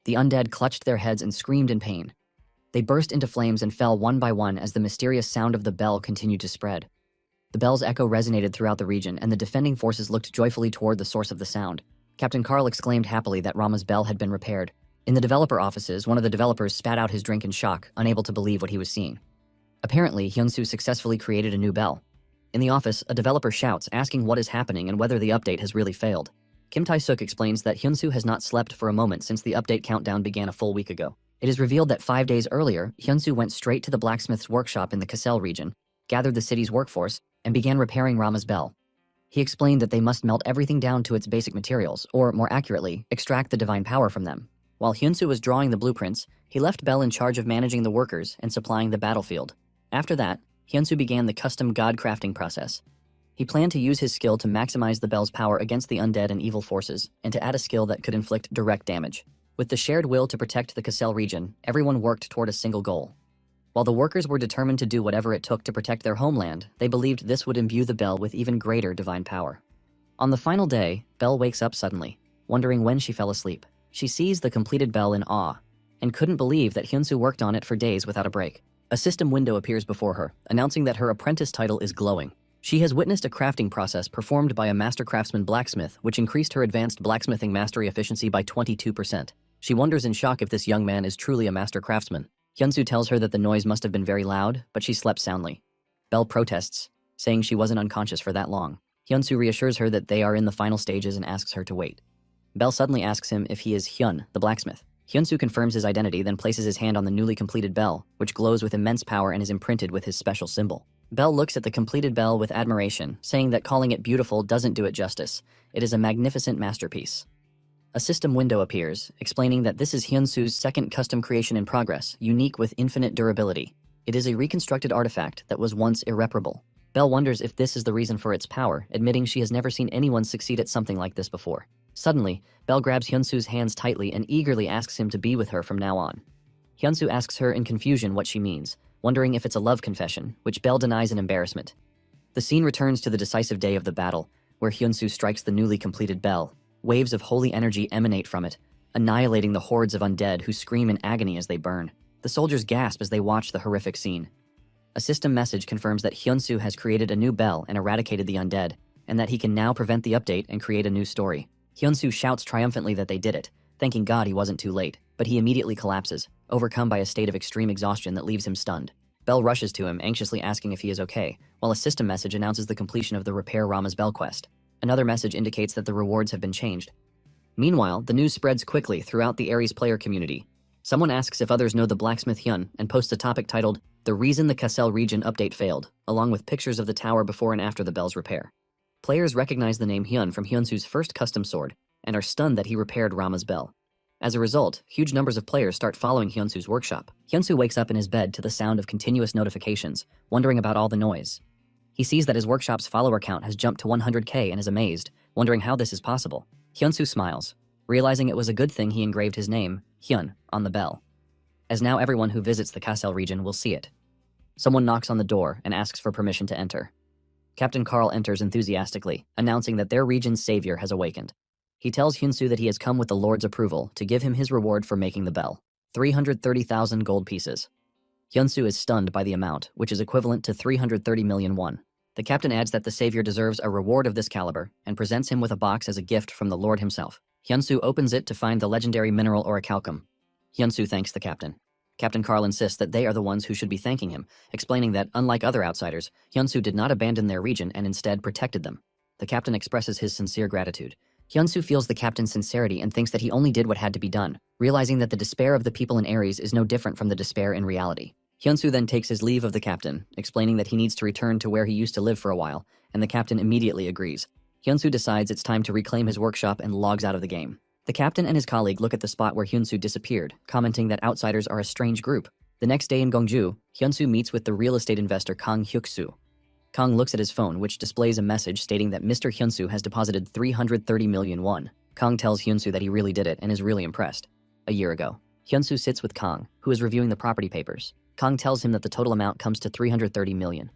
S1: The undead clutched their heads and screamed in pain. They burst into flames and fell one by one as the mysterious sound of the bell continued to spread. The bell's echo resonated throughout the region, and the defending forces looked joyfully toward the source of the sound. Captain Carl exclaimed happily that Rama's bell had been repaired. In the developer offices, one of the developers spat out his drink in shock, unable to believe what he was seeing. Apparently, Hyunsu successfully created a new bell. In the office, a developer shouts, asking what is happening and whether the update has really failed. Kim Tae-suk explains that Hyunsu has not slept for a moment since the update countdown began a full week ago. It is revealed that 5 days earlier, Hyunsu went straight to the blacksmith's workshop in the Cassel region, gathered the city's workforce, and began repairing Rama's bell. He explained that they must melt everything down to its basic materials, or more accurately, extract the divine power from them. While Hyunsu was drawing the blueprints, he left Bell in charge of managing the workers and supplying the battlefield. After that, Hyunsu began the custom god crafting process. He planned to use his skill to maximize the bell's power against the undead and evil forces, and to add a skill that could inflict direct damage. With the shared will to protect the Cassel region, everyone worked toward a single goal. While the workers were determined to do whatever it took to protect their homeland, they believed this would imbue the bell with even greater divine power. On the final day, Bell wakes up suddenly, wondering when she fell asleep. She sees the completed bell in awe, and couldn't believe that Hyunsu worked on it for days without a break. A system window appears before her, announcing that her apprentice title is glowing. She has witnessed a crafting process performed by a master craftsman blacksmith, which increased her advanced blacksmithing mastery efficiency by 22%. She wonders in shock if this young man is truly a master craftsman. Hyunsu tells her that the noise must have been very loud, but she slept soundly. Bell protests, saying she wasn't unconscious for that long. Hyunsu reassures her that they are in the final stages and asks her to wait. Bell suddenly asks him if he is Hyun, the blacksmith. Hyunsu confirms his identity, then places his hand on the newly completed bell, which glows with immense power and is imprinted with his special symbol. Bell looks at the completed bell with admiration, saying that calling it beautiful doesn't do it justice. It is a magnificent masterpiece. A system window appears, explaining that this is Hyunsu's second custom creation in progress, unique with infinite durability. It is a reconstructed artifact that was once irreparable. Belle wonders if this is the reason for its power, admitting she has never seen anyone succeed at something like this before. Suddenly, Belle grabs Hyunsu's hands tightly and eagerly asks him to be with her from now on. Hyunsu asks her in confusion what she means, wondering if it's a love confession, which Belle denies in embarrassment. The scene returns to the decisive day of the battle, where Hyunsu strikes the newly completed Belle. Waves of holy energy emanate from it, annihilating the hordes of undead who scream in agony as they burn. The soldiers gasp as they watch the horrific scene. A system message confirms that Hyunsu has created a new Belle and eradicated the undead, and that he can now prevent the update and create a new story. Hyunsu shouts triumphantly that they did it, thanking God he wasn't too late, but he immediately collapses, overcome by a state of extreme exhaustion that leaves him stunned. Belle rushes to him, anxiously asking if he is okay, while a system message announces the completion of the Repair Rama's Belle quest. Another message indicates that the rewards have been changed. Meanwhile, the news spreads quickly throughout the Ares player community. Someone asks if others know the Blacksmith Hyun and posts a topic titled, "The Reason the Kassel Region Update Failed," along with pictures of the tower before and after the Belle's repair. Players recognize the name Hyun from Hyunsu's first custom sword, and are stunned that he repaired Rama's Belle. As a result, huge numbers of players start following Hyunsu's workshop. Hyunsu wakes up in his bed to the sound of continuous notifications, wondering about all the noise. He sees that his workshop's follower count has jumped to 100k and is amazed, wondering how this is possible. Hyunsu smiles, realizing it was a good thing he engraved his name, Hyun, on the bell, as now everyone who visits the Kassel region will see it. Someone knocks on the door and asks for permission to enter. Captain Carl enters enthusiastically, announcing that their region's savior has awakened. He tells Hyunsu that he has come with the Lord's approval to give him his reward for making the bell, 330,000 gold pieces. Hyunsu is stunned by the amount, which is equivalent to 330 million won. The captain adds that the savior deserves a reward of this caliber and presents him with a box as a gift from the Lord himself. Hyunsu opens it to find the legendary mineral orichalcum. Hyunsu thanks the captain. Captain Carl insists that they are the ones who should be thanking him, explaining that, unlike other outsiders, Hyunsu did not abandon their region and instead protected them. The captain expresses his sincere gratitude. Hyunsu feels the captain's sincerity and thinks that he only did what had to be done, realizing that the despair of the people in Ares is no different from the despair in reality. Hyunsu then takes his leave of the captain, explaining that he needs to return to where he used to live for a while, and the captain immediately agrees. Hyunsu decides it's time to reclaim his workshop and logs out of the game. The captain and his colleague look at the spot where Hyunsu disappeared, commenting that outsiders are a strange group. The next day in Gongju, Hyunsu meets with the real estate investor Kang Hyuk-soo. Kang looks at his phone, which displays a message stating that Mr. Hyunsu has deposited 330 million won. Kang tells Hyunsu that he really did it and is really impressed. A year ago, Hyunsu sits with Kang, who is reviewing the property papers. Kang tells him that the total amount comes to 330 million.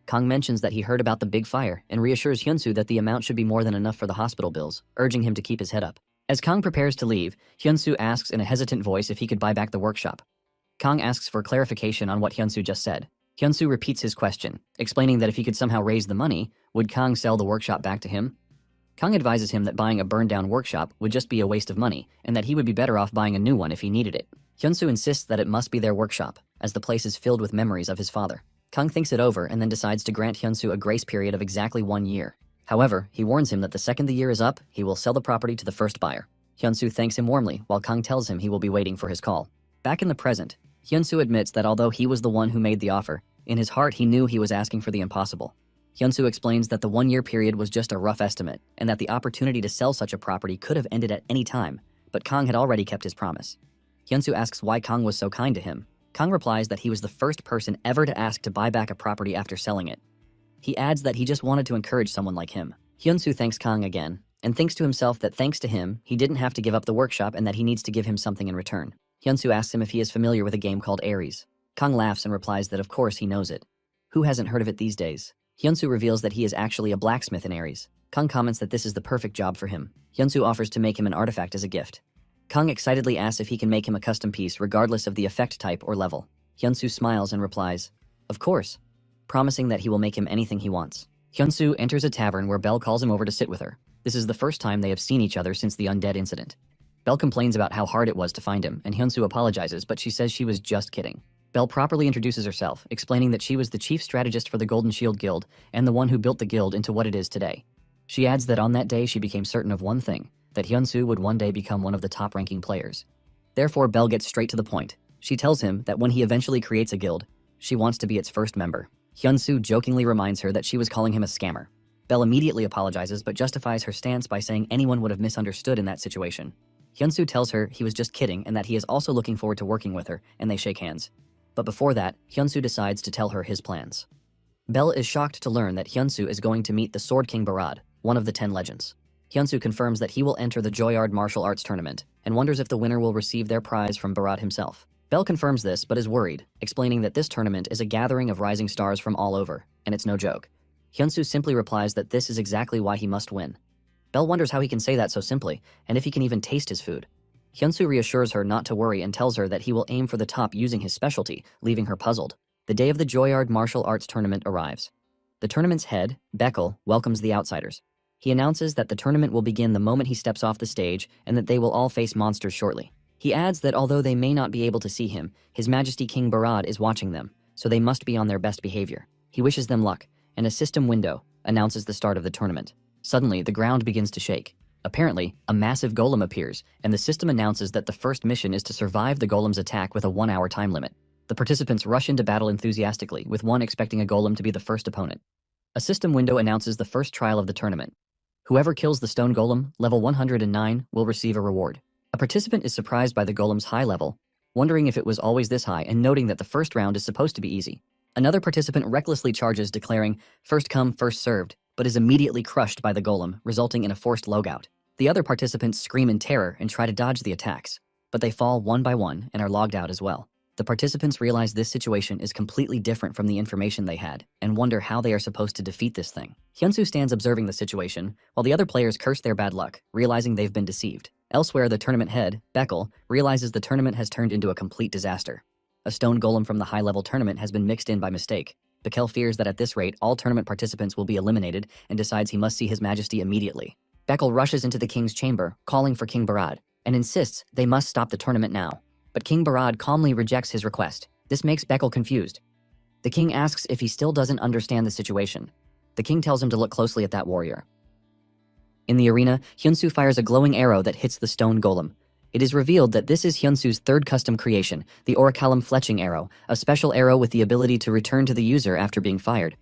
S1: Kang mentions that he heard about the big fire and reassures Hyunsu that the amount should be more than enough for the hospital bills, urging him to keep his head up. As Kang prepares to leave, Hyunsu asks in a hesitant voice if he could buy back the workshop. Kang asks for clarification on what Hyunsu just said. Hyunsu repeats his question, explaining that if he could somehow raise the money, would Kang sell the workshop back to him? Kang advises him that buying a burned-down workshop would just be a waste of money, and that he would be better off buying a new one if he needed it. Hyunsu insists that it must be their workshop, as the place is filled with memories of his father. Kang thinks it over and then decides to grant Hyunsu a grace period of exactly 1 year. However, he warns him that the second the year is up, he will sell the property to the first buyer. Hyunsu thanks him warmly, while Kang tells him he will be waiting for his call. Back in the present, Hyunsu admits that although he was the one who made the offer, in his heart he knew he was asking for the impossible. Hyunsu explains that the 1 year period was just a rough estimate, and that the opportunity to sell such a property could have ended at any time, but Kang had already kept his promise. Hyunsu asks why Kang was so kind to him. Kang replies that he was the first person ever to ask to buy back a property after selling it. He adds that he just wanted to encourage someone like him. Hyunsu thanks Kang again, and thinks to himself that thanks to him, he didn't have to give up the workshop and that he needs to give him something in return. Hyunsu asks him if he is familiar with a game called Ares. Kang laughs and replies that of course he knows it. Who hasn't heard of it these days? Hyunsu reveals that he is actually a blacksmith in Ares. Kang comments that this is the perfect job for him. Hyunsu offers to make him an artifact as a gift. Kang excitedly asks if he can make him a custom piece regardless of the effect type or level. Hyunsu smiles and replies, "Of course," promising that he will make him anything he wants. Hyunsu enters a tavern where Belle calls him over to sit with her. This is the first time they have seen each other since the undead incident. Belle complains about how hard it was to find him, and Hyunsu apologizes, but she says she was just kidding. Belle properly introduces herself, explaining that she was the chief strategist for the Golden Shield Guild and the one who built the guild into what it is today. She adds that on that day she became certain of one thing, that Hyunsu would one day become one of the top-ranking players. Therefore, Belle gets straight to the point. She tells him that when he eventually creates a guild, she wants to be its first member. Hyunsu jokingly reminds her that she was calling him a scammer. Belle immediately apologizes but justifies her stance by saying anyone would have misunderstood in that situation. Hyunsu tells her he was just kidding and that he is also looking forward to working with her, and they shake hands. But before that, Hyunsu decides to tell her his plans. Belle is shocked to learn that Hyunsu is going to meet the Sword King Barad, one of the 10 legends. Hyunsu confirms that he will enter the Joyard martial arts tournament and wonders if the winner will receive their prize from Barad himself. Belle confirms this but is worried, explaining that this tournament is a gathering of rising stars from all over, and it's no joke. Hyunsu simply replies that this is exactly why he must win. Belle wonders how he can say that so simply, and if he can even taste his food. Hyunsu reassures her not to worry and tells her that he will aim for the top using his specialty, leaving her puzzled. The day of the Joyard martial arts tournament arrives. The tournament's head, Beckel, welcomes the outsiders. He announces that the tournament will begin the moment he steps off the stage and that they will all face monsters shortly. He adds that although they may not be able to see him, His Majesty King Barad is watching them, so they must be on their best behavior. He wishes them luck, and a system window announces the start of the tournament. Suddenly, the ground begins to shake. Apparently, a massive golem appears, and the system announces that the first mission is to survive the golem's attack with a 1-hour time limit. The participants rush into battle enthusiastically, with one expecting a golem to be the first opponent. A system window announces the first trial of the tournament. Whoever kills the stone golem, level 109, will receive a reward. A participant is surprised by the golem's high level, wondering if it was always this high and noting that the first round is supposed to be easy. Another participant recklessly charges, declaring, "First come, first served," but is immediately crushed by the golem, resulting in a forced logout. The other participants scream in terror and try to dodge the attacks, but they fall one by one and are logged out as well. The participants realize this situation is completely different from the information they had and wonder how they are supposed to defeat this thing. Hyunsu stands observing the situation, while the other players curse their bad luck, realizing they've been deceived. Elsewhere, the tournament head, Beckel, realizes the tournament has turned into a complete disaster. A stone golem from the high-level tournament has been mixed in by mistake. Beckel fears that at this rate, all tournament participants will be eliminated and decides he must see His Majesty immediately. Beckel rushes into the king's chamber, calling for King Barad, and insists they must stop the tournament now. But King Barad calmly rejects his request. This makes Beckel confused. The king asks if he still doesn't understand the situation. The king tells him to look closely at that warrior. In the arena, Hyunsu fires a glowing arrow that hits the stone golem. It is revealed that this is Hyunsu's third custom creation, the Orichalcum Fletching Arrow, a special arrow with the ability to return to the user after being fired.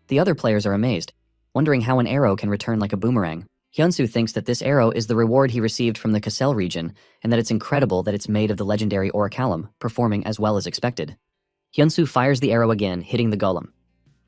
S1: The other players are amazed, wondering how an arrow can return like a boomerang. Hyunsu thinks that this arrow is the reward he received from the Cassel region, and that it's incredible that it's made of the legendary Orichalcum, performing as well as expected. Hyunsu fires the arrow again, hitting the golem.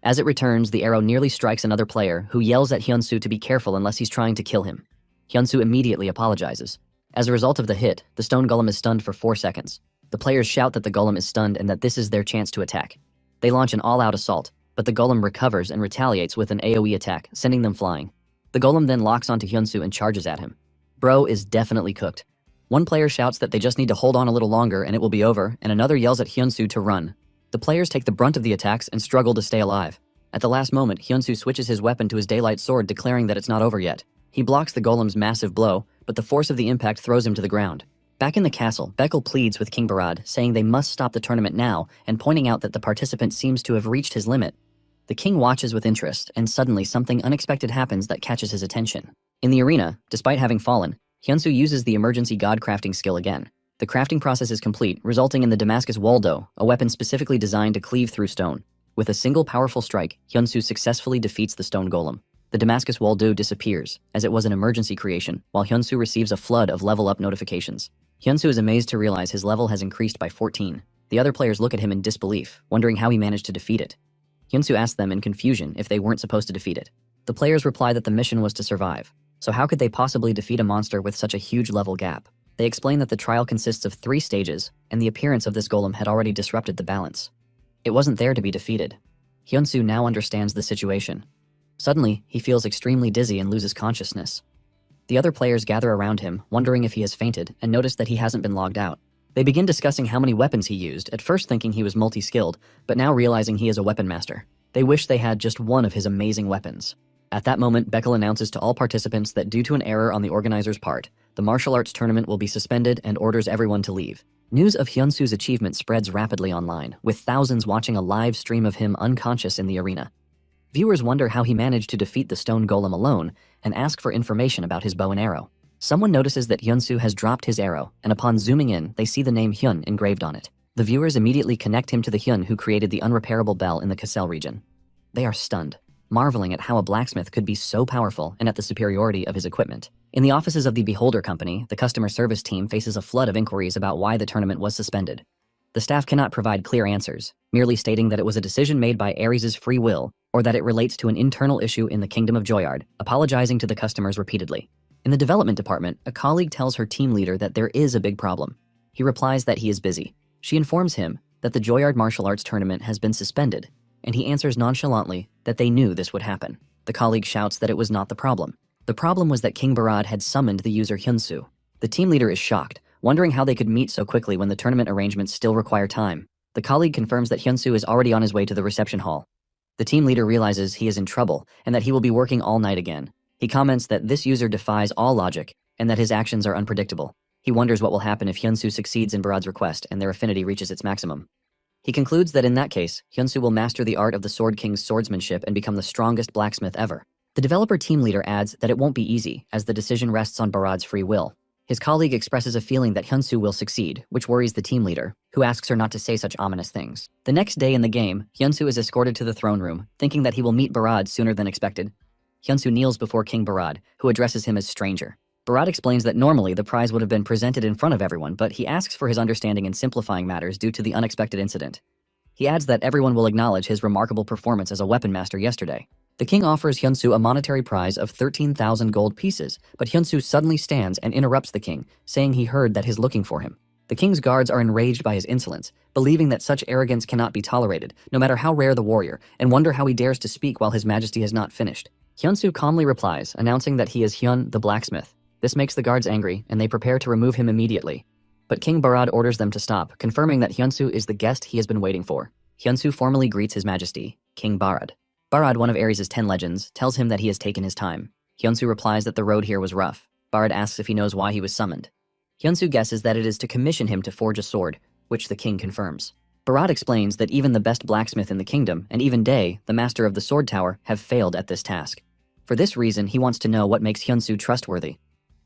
S1: As it returns, the arrow nearly strikes another player, who yells at Hyunsu to be careful unless he's trying to kill him. Hyunsu immediately apologizes. As a result of the hit, the stone golem is stunned for 4 seconds. The players shout that the golem is stunned and that this is their chance to attack. They launch an all-out assault, but the golem recovers and retaliates with an AoE attack, sending them flying. The golem then locks onto Hyunsu and charges at him. Bro is definitely cooked. One player shouts that they just need to hold on a little longer and it will be over, and another yells at Hyunsu to run. The players take the brunt of the attacks and struggle to stay alive. At the last moment, Hyunsu switches his weapon to his daylight sword, declaring that it's not over yet. He blocks the golem's massive blow, but the force of the impact throws him to the ground. Back in the castle, Beckel pleads with King Barad, saying they must stop the tournament now and pointing out that the participant seems to have reached his limit. The king watches with interest, and suddenly something unexpected happens that catches his attention. In the arena, despite having fallen, Hyunsu uses the emergency god crafting skill again. The crafting process is complete, resulting in the Damascus Waldo, a weapon specifically designed to cleave through stone. With a single powerful strike, Hyunsu successfully defeats the stone golem. The Damascus Waldo disappears, as it was an emergency creation, while Hyunsu receives a flood of level-up notifications. Hyunsu is amazed to realize his level has increased by 14. The other players look at him in disbelief, wondering how he managed to defeat it. Hyunsu asks them in confusion if they weren't supposed to defeat it. The players reply that the mission was to survive, so how could they possibly defeat a monster with such a huge level gap? They explain that the trial consists of 3 stages, and the appearance of this golem had already disrupted the balance. It wasn't there to be defeated. Hyunsu now understands the situation. Suddenly, he feels extremely dizzy and loses consciousness. The other players gather around him, wondering if he has fainted, and notice that he hasn't been logged out. They begin discussing how many weapons he used, at first thinking he was multi-skilled, but now realizing he is a weapon master. They wish they had just one of his amazing weapons. At that moment, Beckel announces to all participants that due to an error on the organizer's part, the martial arts tournament will be suspended and orders everyone to leave. News of Hyunsu's achievement spreads rapidly online, with thousands watching a live stream of him unconscious in the arena. Viewers wonder how he managed to defeat the stone golem alone and ask for information about his bow and arrow. Someone notices that Hyunsu has dropped his arrow, and upon zooming in, they see the name Hyun engraved on it. The viewers immediately connect him to the Hyun who created the unrepairable bell in the Cassel region. They are stunned, marveling at how a blacksmith could be so powerful and at the superiority of his equipment. In the offices of the Beholder Company, the customer service team faces a flood of inquiries about why the tournament was suspended. The staff cannot provide clear answers, merely stating that it was a decision made by Ares' free will or that it relates to an internal issue in the Kingdom of Joyard, apologizing to the customers repeatedly. In the development department, a colleague tells her team leader that there is a big problem. He replies that he is busy. She informs him that the Joyard martial arts tournament has been suspended, and he answers nonchalantly that they knew this would happen. The colleague shouts that it was not the problem. The problem was that King Barad had summoned the user Hyunsu. The team leader is shocked, wondering how they could meet so quickly when the tournament arrangements still require time. The colleague confirms that Hyunsu is already on his way to the reception hall. The team leader realizes he is in trouble and that he will be working all night again. He comments that this user defies all logic and that his actions are unpredictable. He wonders what will happen if Hyunsu succeeds in Barad's request and their affinity reaches its maximum. He concludes that in that case, Hyunsu will master the art of the Sword King's swordsmanship and become the strongest blacksmith ever. The developer team leader adds that it won't be easy, as the decision rests on Barad's free will. His colleague expresses a feeling that Hyunsu will succeed, which worries the team leader, who asks her not to say such ominous things. The next day in the game, Hyunsu is escorted to the throne room, thinking that he will meet Barad sooner than expected. Hyunsu kneels before King Barad, who addresses him as stranger. Barad explains that normally the prize would have been presented in front of everyone, but he asks for his understanding in simplifying matters due to the unexpected incident. He adds that everyone will acknowledge his remarkable performance as a weapon master yesterday. The king offers Hyunsu a monetary prize of 13,000 gold pieces, but Hyunsu suddenly stands and interrupts the king, saying he heard that he's looking for him. The king's guards are enraged by his insolence, believing that such arrogance cannot be tolerated, no matter how rare the warrior, and wonder how he dares to speak while his majesty has not finished. Hyunsu calmly replies, announcing that he is Hyun, the blacksmith. This makes the guards angry, and they prepare to remove him immediately. But King Barad orders them to stop, confirming that Hyunsu is the guest he has been waiting for. Hyunsu formally greets his majesty, King Barad. Barad, one of Ares' 10 legends, tells him that he has taken his time. Hyunsu replies that the road here was rough. Barad asks if he knows why he was summoned. Hyunsu guesses that it is to commission him to forge a sword, which the king confirms. Barad explains that even the best blacksmith in the kingdom, and even Day, the master of the sword tower, have failed at this task. For this reason, he wants to know what makes Hyunsu trustworthy.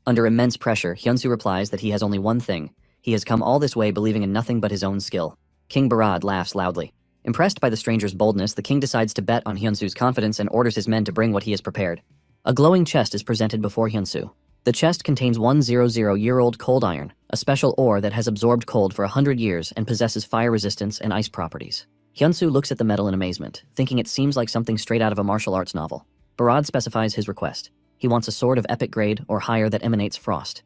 S1: Under immense pressure, Hyunsu replies that he has only one thing. He has come all this way believing in nothing but his own skill. King Barad laughs loudly. Impressed by the stranger's boldness, the king decides to bet on Hyunsu's confidence and orders his men to bring what he has prepared. A glowing chest is presented before Hyunsu. The chest contains 100-year-old cold iron, a special ore that has absorbed cold for 100 years and possesses fire resistance and ice properties. Hyunsu looks at the metal in amazement, thinking it seems like something straight out of a martial arts novel. Barad specifies his request. He wants a sword of epic grade or higher that emanates frost.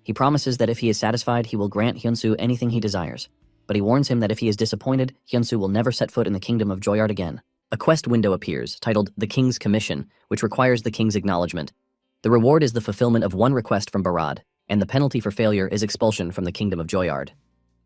S1: He promises that if he is satisfied, he will grant Hyunsu anything he desires. But he warns him that if he is disappointed, Hyunsu will never set foot in the kingdom of Joyard again. A quest window appears, titled The King's Commission, which requires the king's acknowledgement. The reward is the fulfillment of one request from Barad, and the penalty for failure is expulsion from the kingdom of Joyard.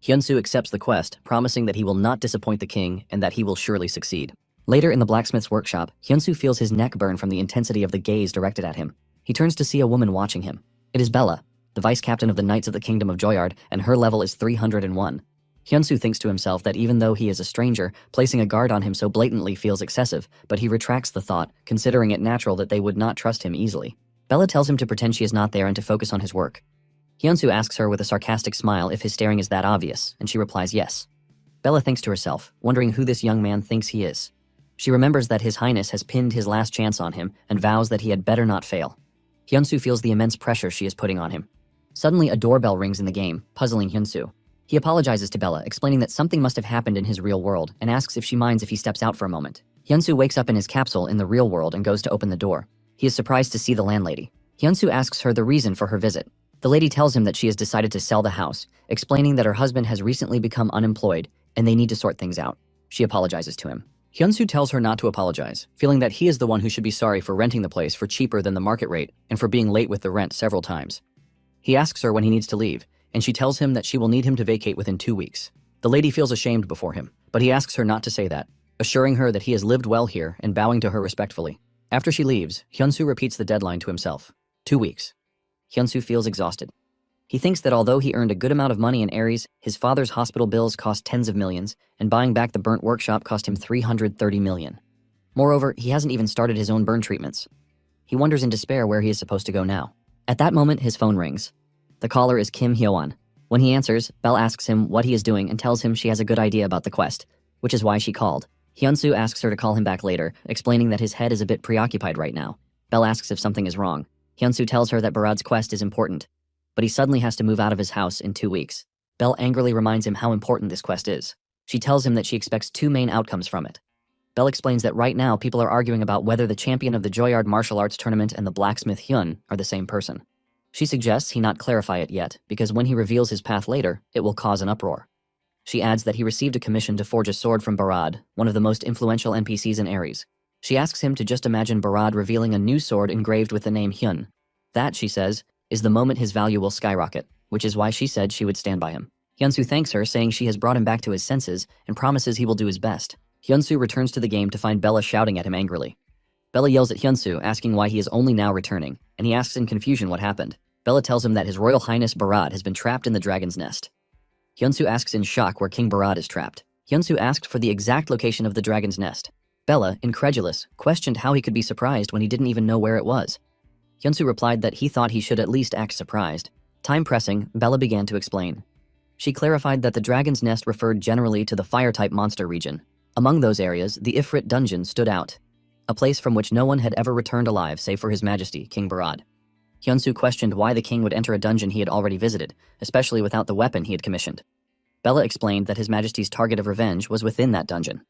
S1: Hyunsu accepts the quest, promising that he will not disappoint the king and that he will surely succeed. Later in the blacksmith's workshop, Hyunsu feels his neck burn from the intensity of the gaze directed at him. He turns to see a woman watching him. It is Bella, the vice captain of the Knights of the Kingdom of Joyard, and her level is 301. Hyunsu thinks to himself that even though he is a stranger, placing a guard on him so blatantly feels excessive, but he retracts the thought, considering it natural that they would not trust him easily. Bella tells him to pretend she is not there and to focus on his work. Hyunsu asks her with a sarcastic smile if his staring is that obvious, and she replies yes. Bella thinks to herself, wondering who this young man thinks he is. She remembers that His Highness has pinned his last chance on him and vows that he had better not fail. Hyunsu feels the immense pressure she is putting on him. Suddenly, a doorbell rings in the game, puzzling Hyunsu. He apologizes to Bella, explaining that something must have happened in his real world, and asks if she minds if he steps out for a moment. Hyunsu wakes up in his capsule in the real world and goes to open the door. He is surprised to see the landlady. Hyunsu asks her the reason for her visit. The lady tells him that she has decided to sell the house, explaining that her husband has recently become unemployed and they need to sort things out. She apologizes to him. Hyunsu tells her not to apologize, feeling that he is the one who should be sorry for renting the place for cheaper than the market rate and for being late with the rent several times. He asks her when he needs to leave, and she tells him that she will need him to vacate within 2 weeks. The lady feels ashamed before him, but he asks her not to say that, assuring her that he has lived well here and bowing to her respectfully. After she leaves, Hyunsu repeats the deadline to himself. 2 weeks. Hyunsu feels exhausted. He thinks that although he earned a good amount of money in Ares, his father's hospital bills cost tens of millions, and buying back the burnt workshop cost him 330 million. Moreover, he hasn't even started his own burn treatments. He wonders in despair where he is supposed to go now. At that moment, his phone rings. The caller is Kim Hyoan. When he answers, Belle asks him what he is doing and tells him she has a good idea about the quest, which is why she called. Hyunsu asks her to call him back later, explaining that his head is a bit preoccupied right now. Belle asks if something is wrong. Hyunsu tells her that Barad's quest is important, but he suddenly has to move out of his house in 2 weeks. Belle angrily reminds him how important this quest is. She tells him that she expects two main outcomes from it. Belle explains that right now people are arguing about whether the champion of the Joyard martial arts tournament and the blacksmith Hyun are the same person. She suggests he not clarify it yet, because when he reveals his path later, it will cause an uproar. She adds that he received a commission to forge a sword from Barad, one of the most influential NPCs in Ares. She asks him to just imagine Barad revealing a new sword engraved with the name Hyun. That, she says, is the moment his value will skyrocket, which is why she said she would stand by him. Hyunsu thanks her, saying she has brought him back to his senses and promises he will do his best. Hyunsu returns to the game to find Bella shouting at him angrily. Bella yells at Hyunsu, asking why he is only now returning, and he asks in confusion what happened. Bella tells him that His Royal Highness Barad has been trapped in the dragon's nest. Hyunsu asks in shock where King Barad is trapped. Hyunsu asked for the exact location of the dragon's nest. Bella, incredulous, questioned how he could be surprised when he didn't even know where it was. Hyunsu replied that he thought he should at least act surprised. Time pressing, Bella began to explain. She clarified that the dragon's nest referred generally to the fire-type monster region. Among those areas, the Ifrit dungeon stood out, a place from which no one had ever returned alive save for His Majesty, King Barad. Hyunsu questioned why the king would enter a dungeon he had already visited, especially without the weapon he had commissioned. Bella explained that His Majesty's target of revenge was within that dungeon.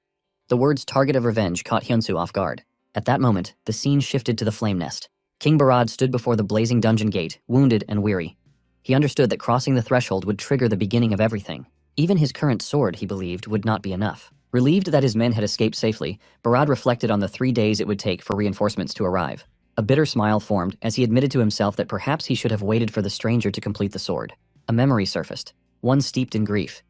S1: The words target of revenge caught Hyunsu off guard. At that moment, the scene shifted to the flame nest. King Barad stood before the blazing dungeon gate, wounded and weary. He understood that crossing the threshold would trigger the beginning of everything. Even his current sword, he believed, would not be enough. Relieved that his men had escaped safely, Barad reflected on the 3 days it would take for reinforcements to arrive. A bitter smile formed as he admitted to himself that perhaps he should have waited for the stranger to complete the sword. A memory surfaced, one steeped in grief.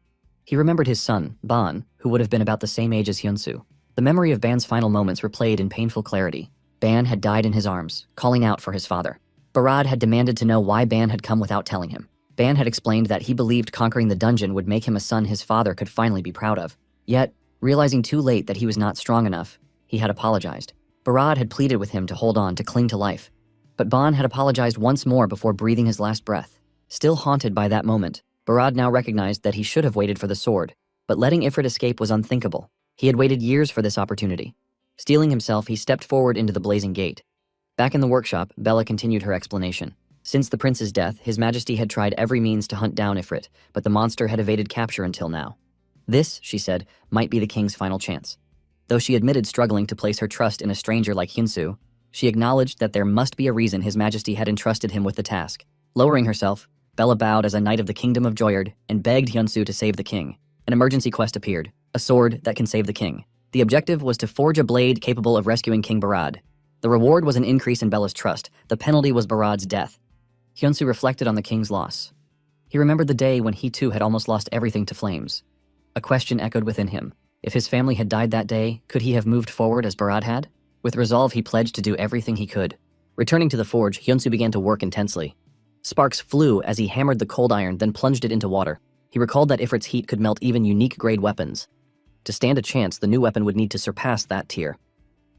S1: He remembered his son, Ban, who would have been about the same age as Hyunsu. The memory of Ban's final moments replayed in painful clarity. Ban had died in his arms, calling out for his father. Barad had demanded to know why Ban had come without telling him. Ban had explained that he believed conquering the dungeon would make him a son his father could finally be proud of. Yet, realizing too late that he was not strong enough, he had apologized. Barad had pleaded with him to hold on, to cling to life. But Ban had apologized once more before breathing his last breath. Still haunted by that moment, Barad now recognized that he should have waited for the sword, but letting Ifrit escape was unthinkable. He had waited years for this opportunity. Steeling himself, he stepped forward into the blazing gate. Back in the workshop, Bella continued her explanation. Since the prince's death, His Majesty had tried every means to hunt down Ifrit, but the monster had evaded capture until now. This, she said, might be the king's final chance. Though she admitted struggling to place her trust in a stranger like Hyunsu, she acknowledged that there must be a reason His Majesty had entrusted him with the task. Lowering herself, Bella bowed as a knight of the kingdom of Joyard and begged Hyunsu to save the king. An emergency quest appeared, a sword that can save the king. The objective was to forge a blade capable of rescuing King Barad. The reward was an increase in Bella's trust. The penalty was Barad's death. Hyunsu reflected on the king's loss. He remembered the day when he too had almost lost everything to flames. A question echoed within him. If his family had died that day, could he have moved forward as Barad had? With resolve, he pledged to do everything he could. Returning to the forge, Hyunsu began to work intensely. Sparks flew as he hammered the cold iron, then plunged it into water. He recalled that Ifrit's heat could melt even unique-grade weapons. To stand a chance, the new weapon would need to surpass that tier.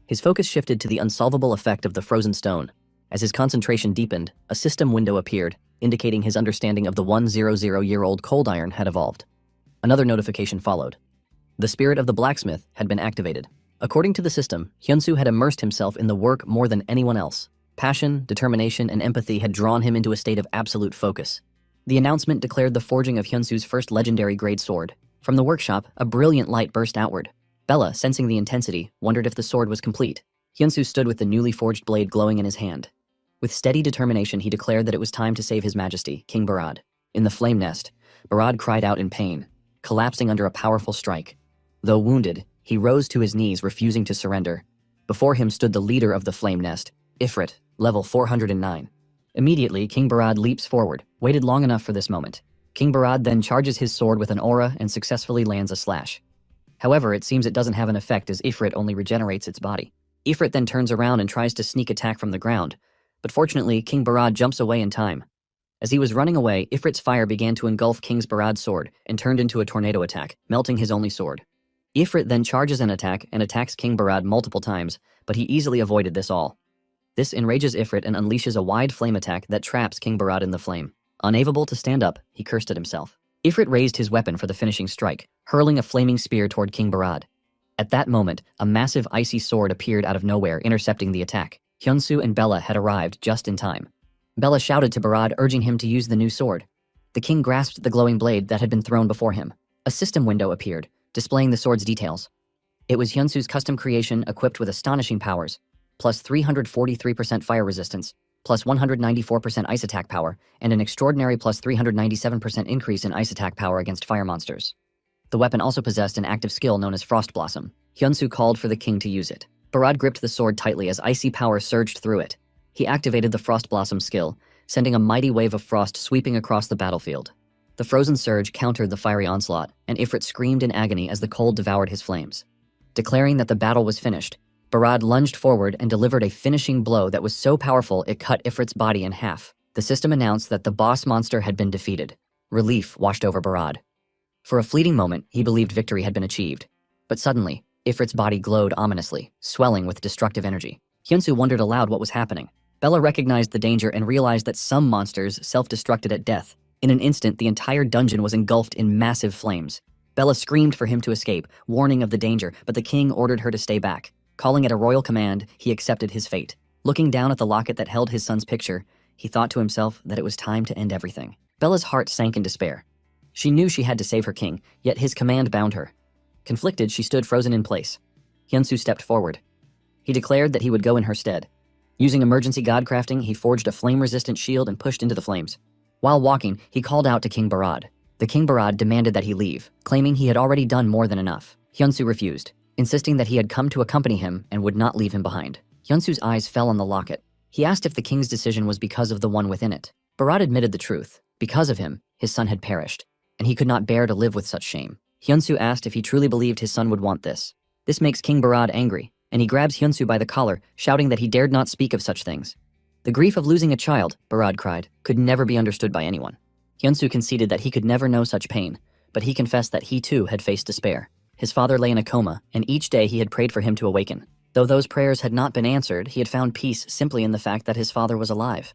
S1: His focus shifted to the unsolvable effect of the frozen stone. As his concentration deepened, a system window appeared, indicating his understanding of the 100-year-old cold iron had evolved. Another notification followed. The spirit of the blacksmith had been activated. According to the system, Hyunsu had immersed himself in the work more than anyone else. Passion, determination, and empathy had drawn him into a state of absolute focus. The announcement declared the forging of Hyunsu's first legendary grade sword. From the workshop, a brilliant light burst outward. Bella, sensing the intensity, wondered if the sword was complete. Hyunsu stood with the newly forged blade glowing in his hand. With steady determination, he declared that it was time to save His Majesty, King Barad. In the flame nest, Barad cried out in pain, collapsing under a powerful strike. Though wounded, he rose to his knees, refusing to surrender. Before him stood the leader of the flame nest, Ifrit, level 409. Immediately, King Barad leaps forward, waited long enough for this moment. King Barad then charges his sword with an aura and successfully lands a slash. However, it seems it doesn't have an effect as Ifrit only regenerates its body. Ifrit then turns around and tries to sneak attack from the ground, but fortunately, King Barad jumps away in time. As he was running away, Ifrit's fire began to engulf King Barad's sword and turned into a tornado attack, melting his only sword. Ifrit then charges an attack and attacks King Barad multiple times, but he easily avoided this all. This enrages Ifrit and unleashes a wide flame attack that traps King Barad in the flame. Unable to stand up, he cursed at himself. Ifrit raised his weapon for the finishing strike, hurling a flaming spear toward King Barad. At that moment, a massive icy sword appeared out of nowhere, intercepting the attack. Hyunsu and Bella had arrived just in time. Bella shouted to Barad, urging him to use the new sword. The king grasped the glowing blade that had been thrown before him. A system window appeared, displaying the sword's details. It was Hyunsu's custom creation equipped with astonishing powers, plus 343% fire resistance, plus 194% ice attack power, and an extraordinary plus 397% increase in ice attack power against fire monsters. The weapon also possessed an active skill known as Frost Blossom. Hyunsu called for the king to use it. Barad gripped the sword tightly as icy power surged through it. He activated the Frost Blossom skill, sending a mighty wave of frost sweeping across the battlefield. The frozen surge countered the fiery onslaught, and Ifrit screamed in agony as the cold devoured his flames. Declaring that the battle was finished, Barad lunged forward and delivered a finishing blow that was so powerful it cut Ifrit's body in half. The system announced that the boss monster had been defeated. Relief washed over Barad. For a fleeting moment, he believed victory had been achieved. But suddenly, Ifrit's body glowed ominously, swelling with destructive energy. Hyunsu wondered aloud what was happening. Bella recognized the danger and realized that some monsters self-destructed at death. In an instant, the entire dungeon was engulfed in massive flames. Bella screamed for him to escape, warning of the danger, but the king ordered her to stay back. Calling it a royal command, he accepted his fate. Looking down at the locket that held his son's picture, he thought to himself that it was time to end everything. Bella's heart sank in despair. She knew she had to save her king, yet his command bound her. Conflicted, she stood frozen in place. Hyunsu stepped forward. He declared that he would go in her stead. Using emergency god crafting, he forged a flame-resistant shield and pushed into the flames. While walking, he called out to King Barad. The King Barad demanded that he leave, claiming he had already done more than enough. Hyunsu refused, insisting that he had come to accompany him and would not leave him behind. Hyunsu's eyes fell on the locket. He asked if the king's decision was because of the one within it. Barad admitted the truth. Because of him, his son had perished, and he could not bear to live with such shame. Hyunsu asked if he truly believed his son would want this. This makes King Barad angry, and he grabs Hyunsu by the collar, shouting that he dared not speak of such things. The grief of losing a child, Barad cried, could never be understood by anyone. Hyunsu conceded that he could never know such pain, but he confessed that he too had faced despair. His father lay in a coma, and each day he had prayed for him to awaken. Though those prayers had not been answered, he had found peace simply in the fact that his father was alive.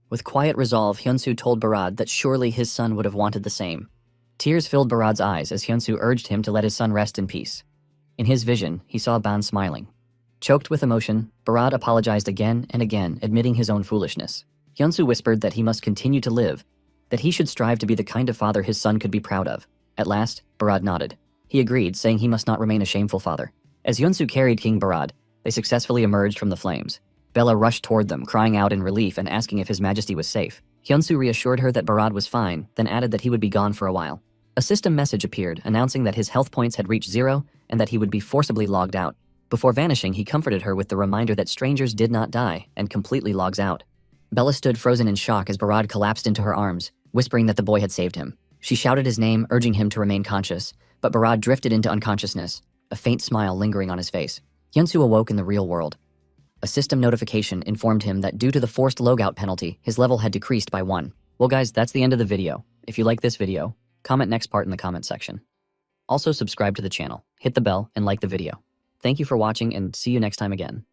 S1: With quiet resolve, Hyunsu told Barad that surely his son would have wanted the same. Tears filled Barad's eyes as Hyunsu urged him to let his son rest in peace. In his vision, he saw Ban smiling. Choked with emotion, Barad apologized again and again, admitting his own foolishness. Hyunsu whispered that he must continue to live, that he should strive to be the kind of father his son could be proud of. At last, Barad nodded. He agreed, saying he must not remain a shameful father. As Hyunsu carried King Barad, they successfully emerged from the flames. Bella rushed toward them, crying out in relief and asking if His Majesty was safe. Hyunsu reassured her that Barad was fine, then added that he would be gone for a while. A system message appeared, announcing that his health points had reached 0 and that he would be forcibly logged out. Before vanishing, he comforted her with the reminder that strangers did not die and completely logs out. Bella stood frozen in shock as Barad collapsed into her arms, whispering that the boy had saved him. She shouted his name, urging him to remain conscious, but Barad drifted into unconsciousness, a faint smile lingering on his face. Hyunsu awoke in the real world. A system notification informed him that due to the forced logout penalty, his level had decreased by 1. Well guys, that's the end of the video. If you like this video, comment next part in the comment section. Also subscribe to the channel, hit the bell, and like the video. Thank you for watching and see you next time again.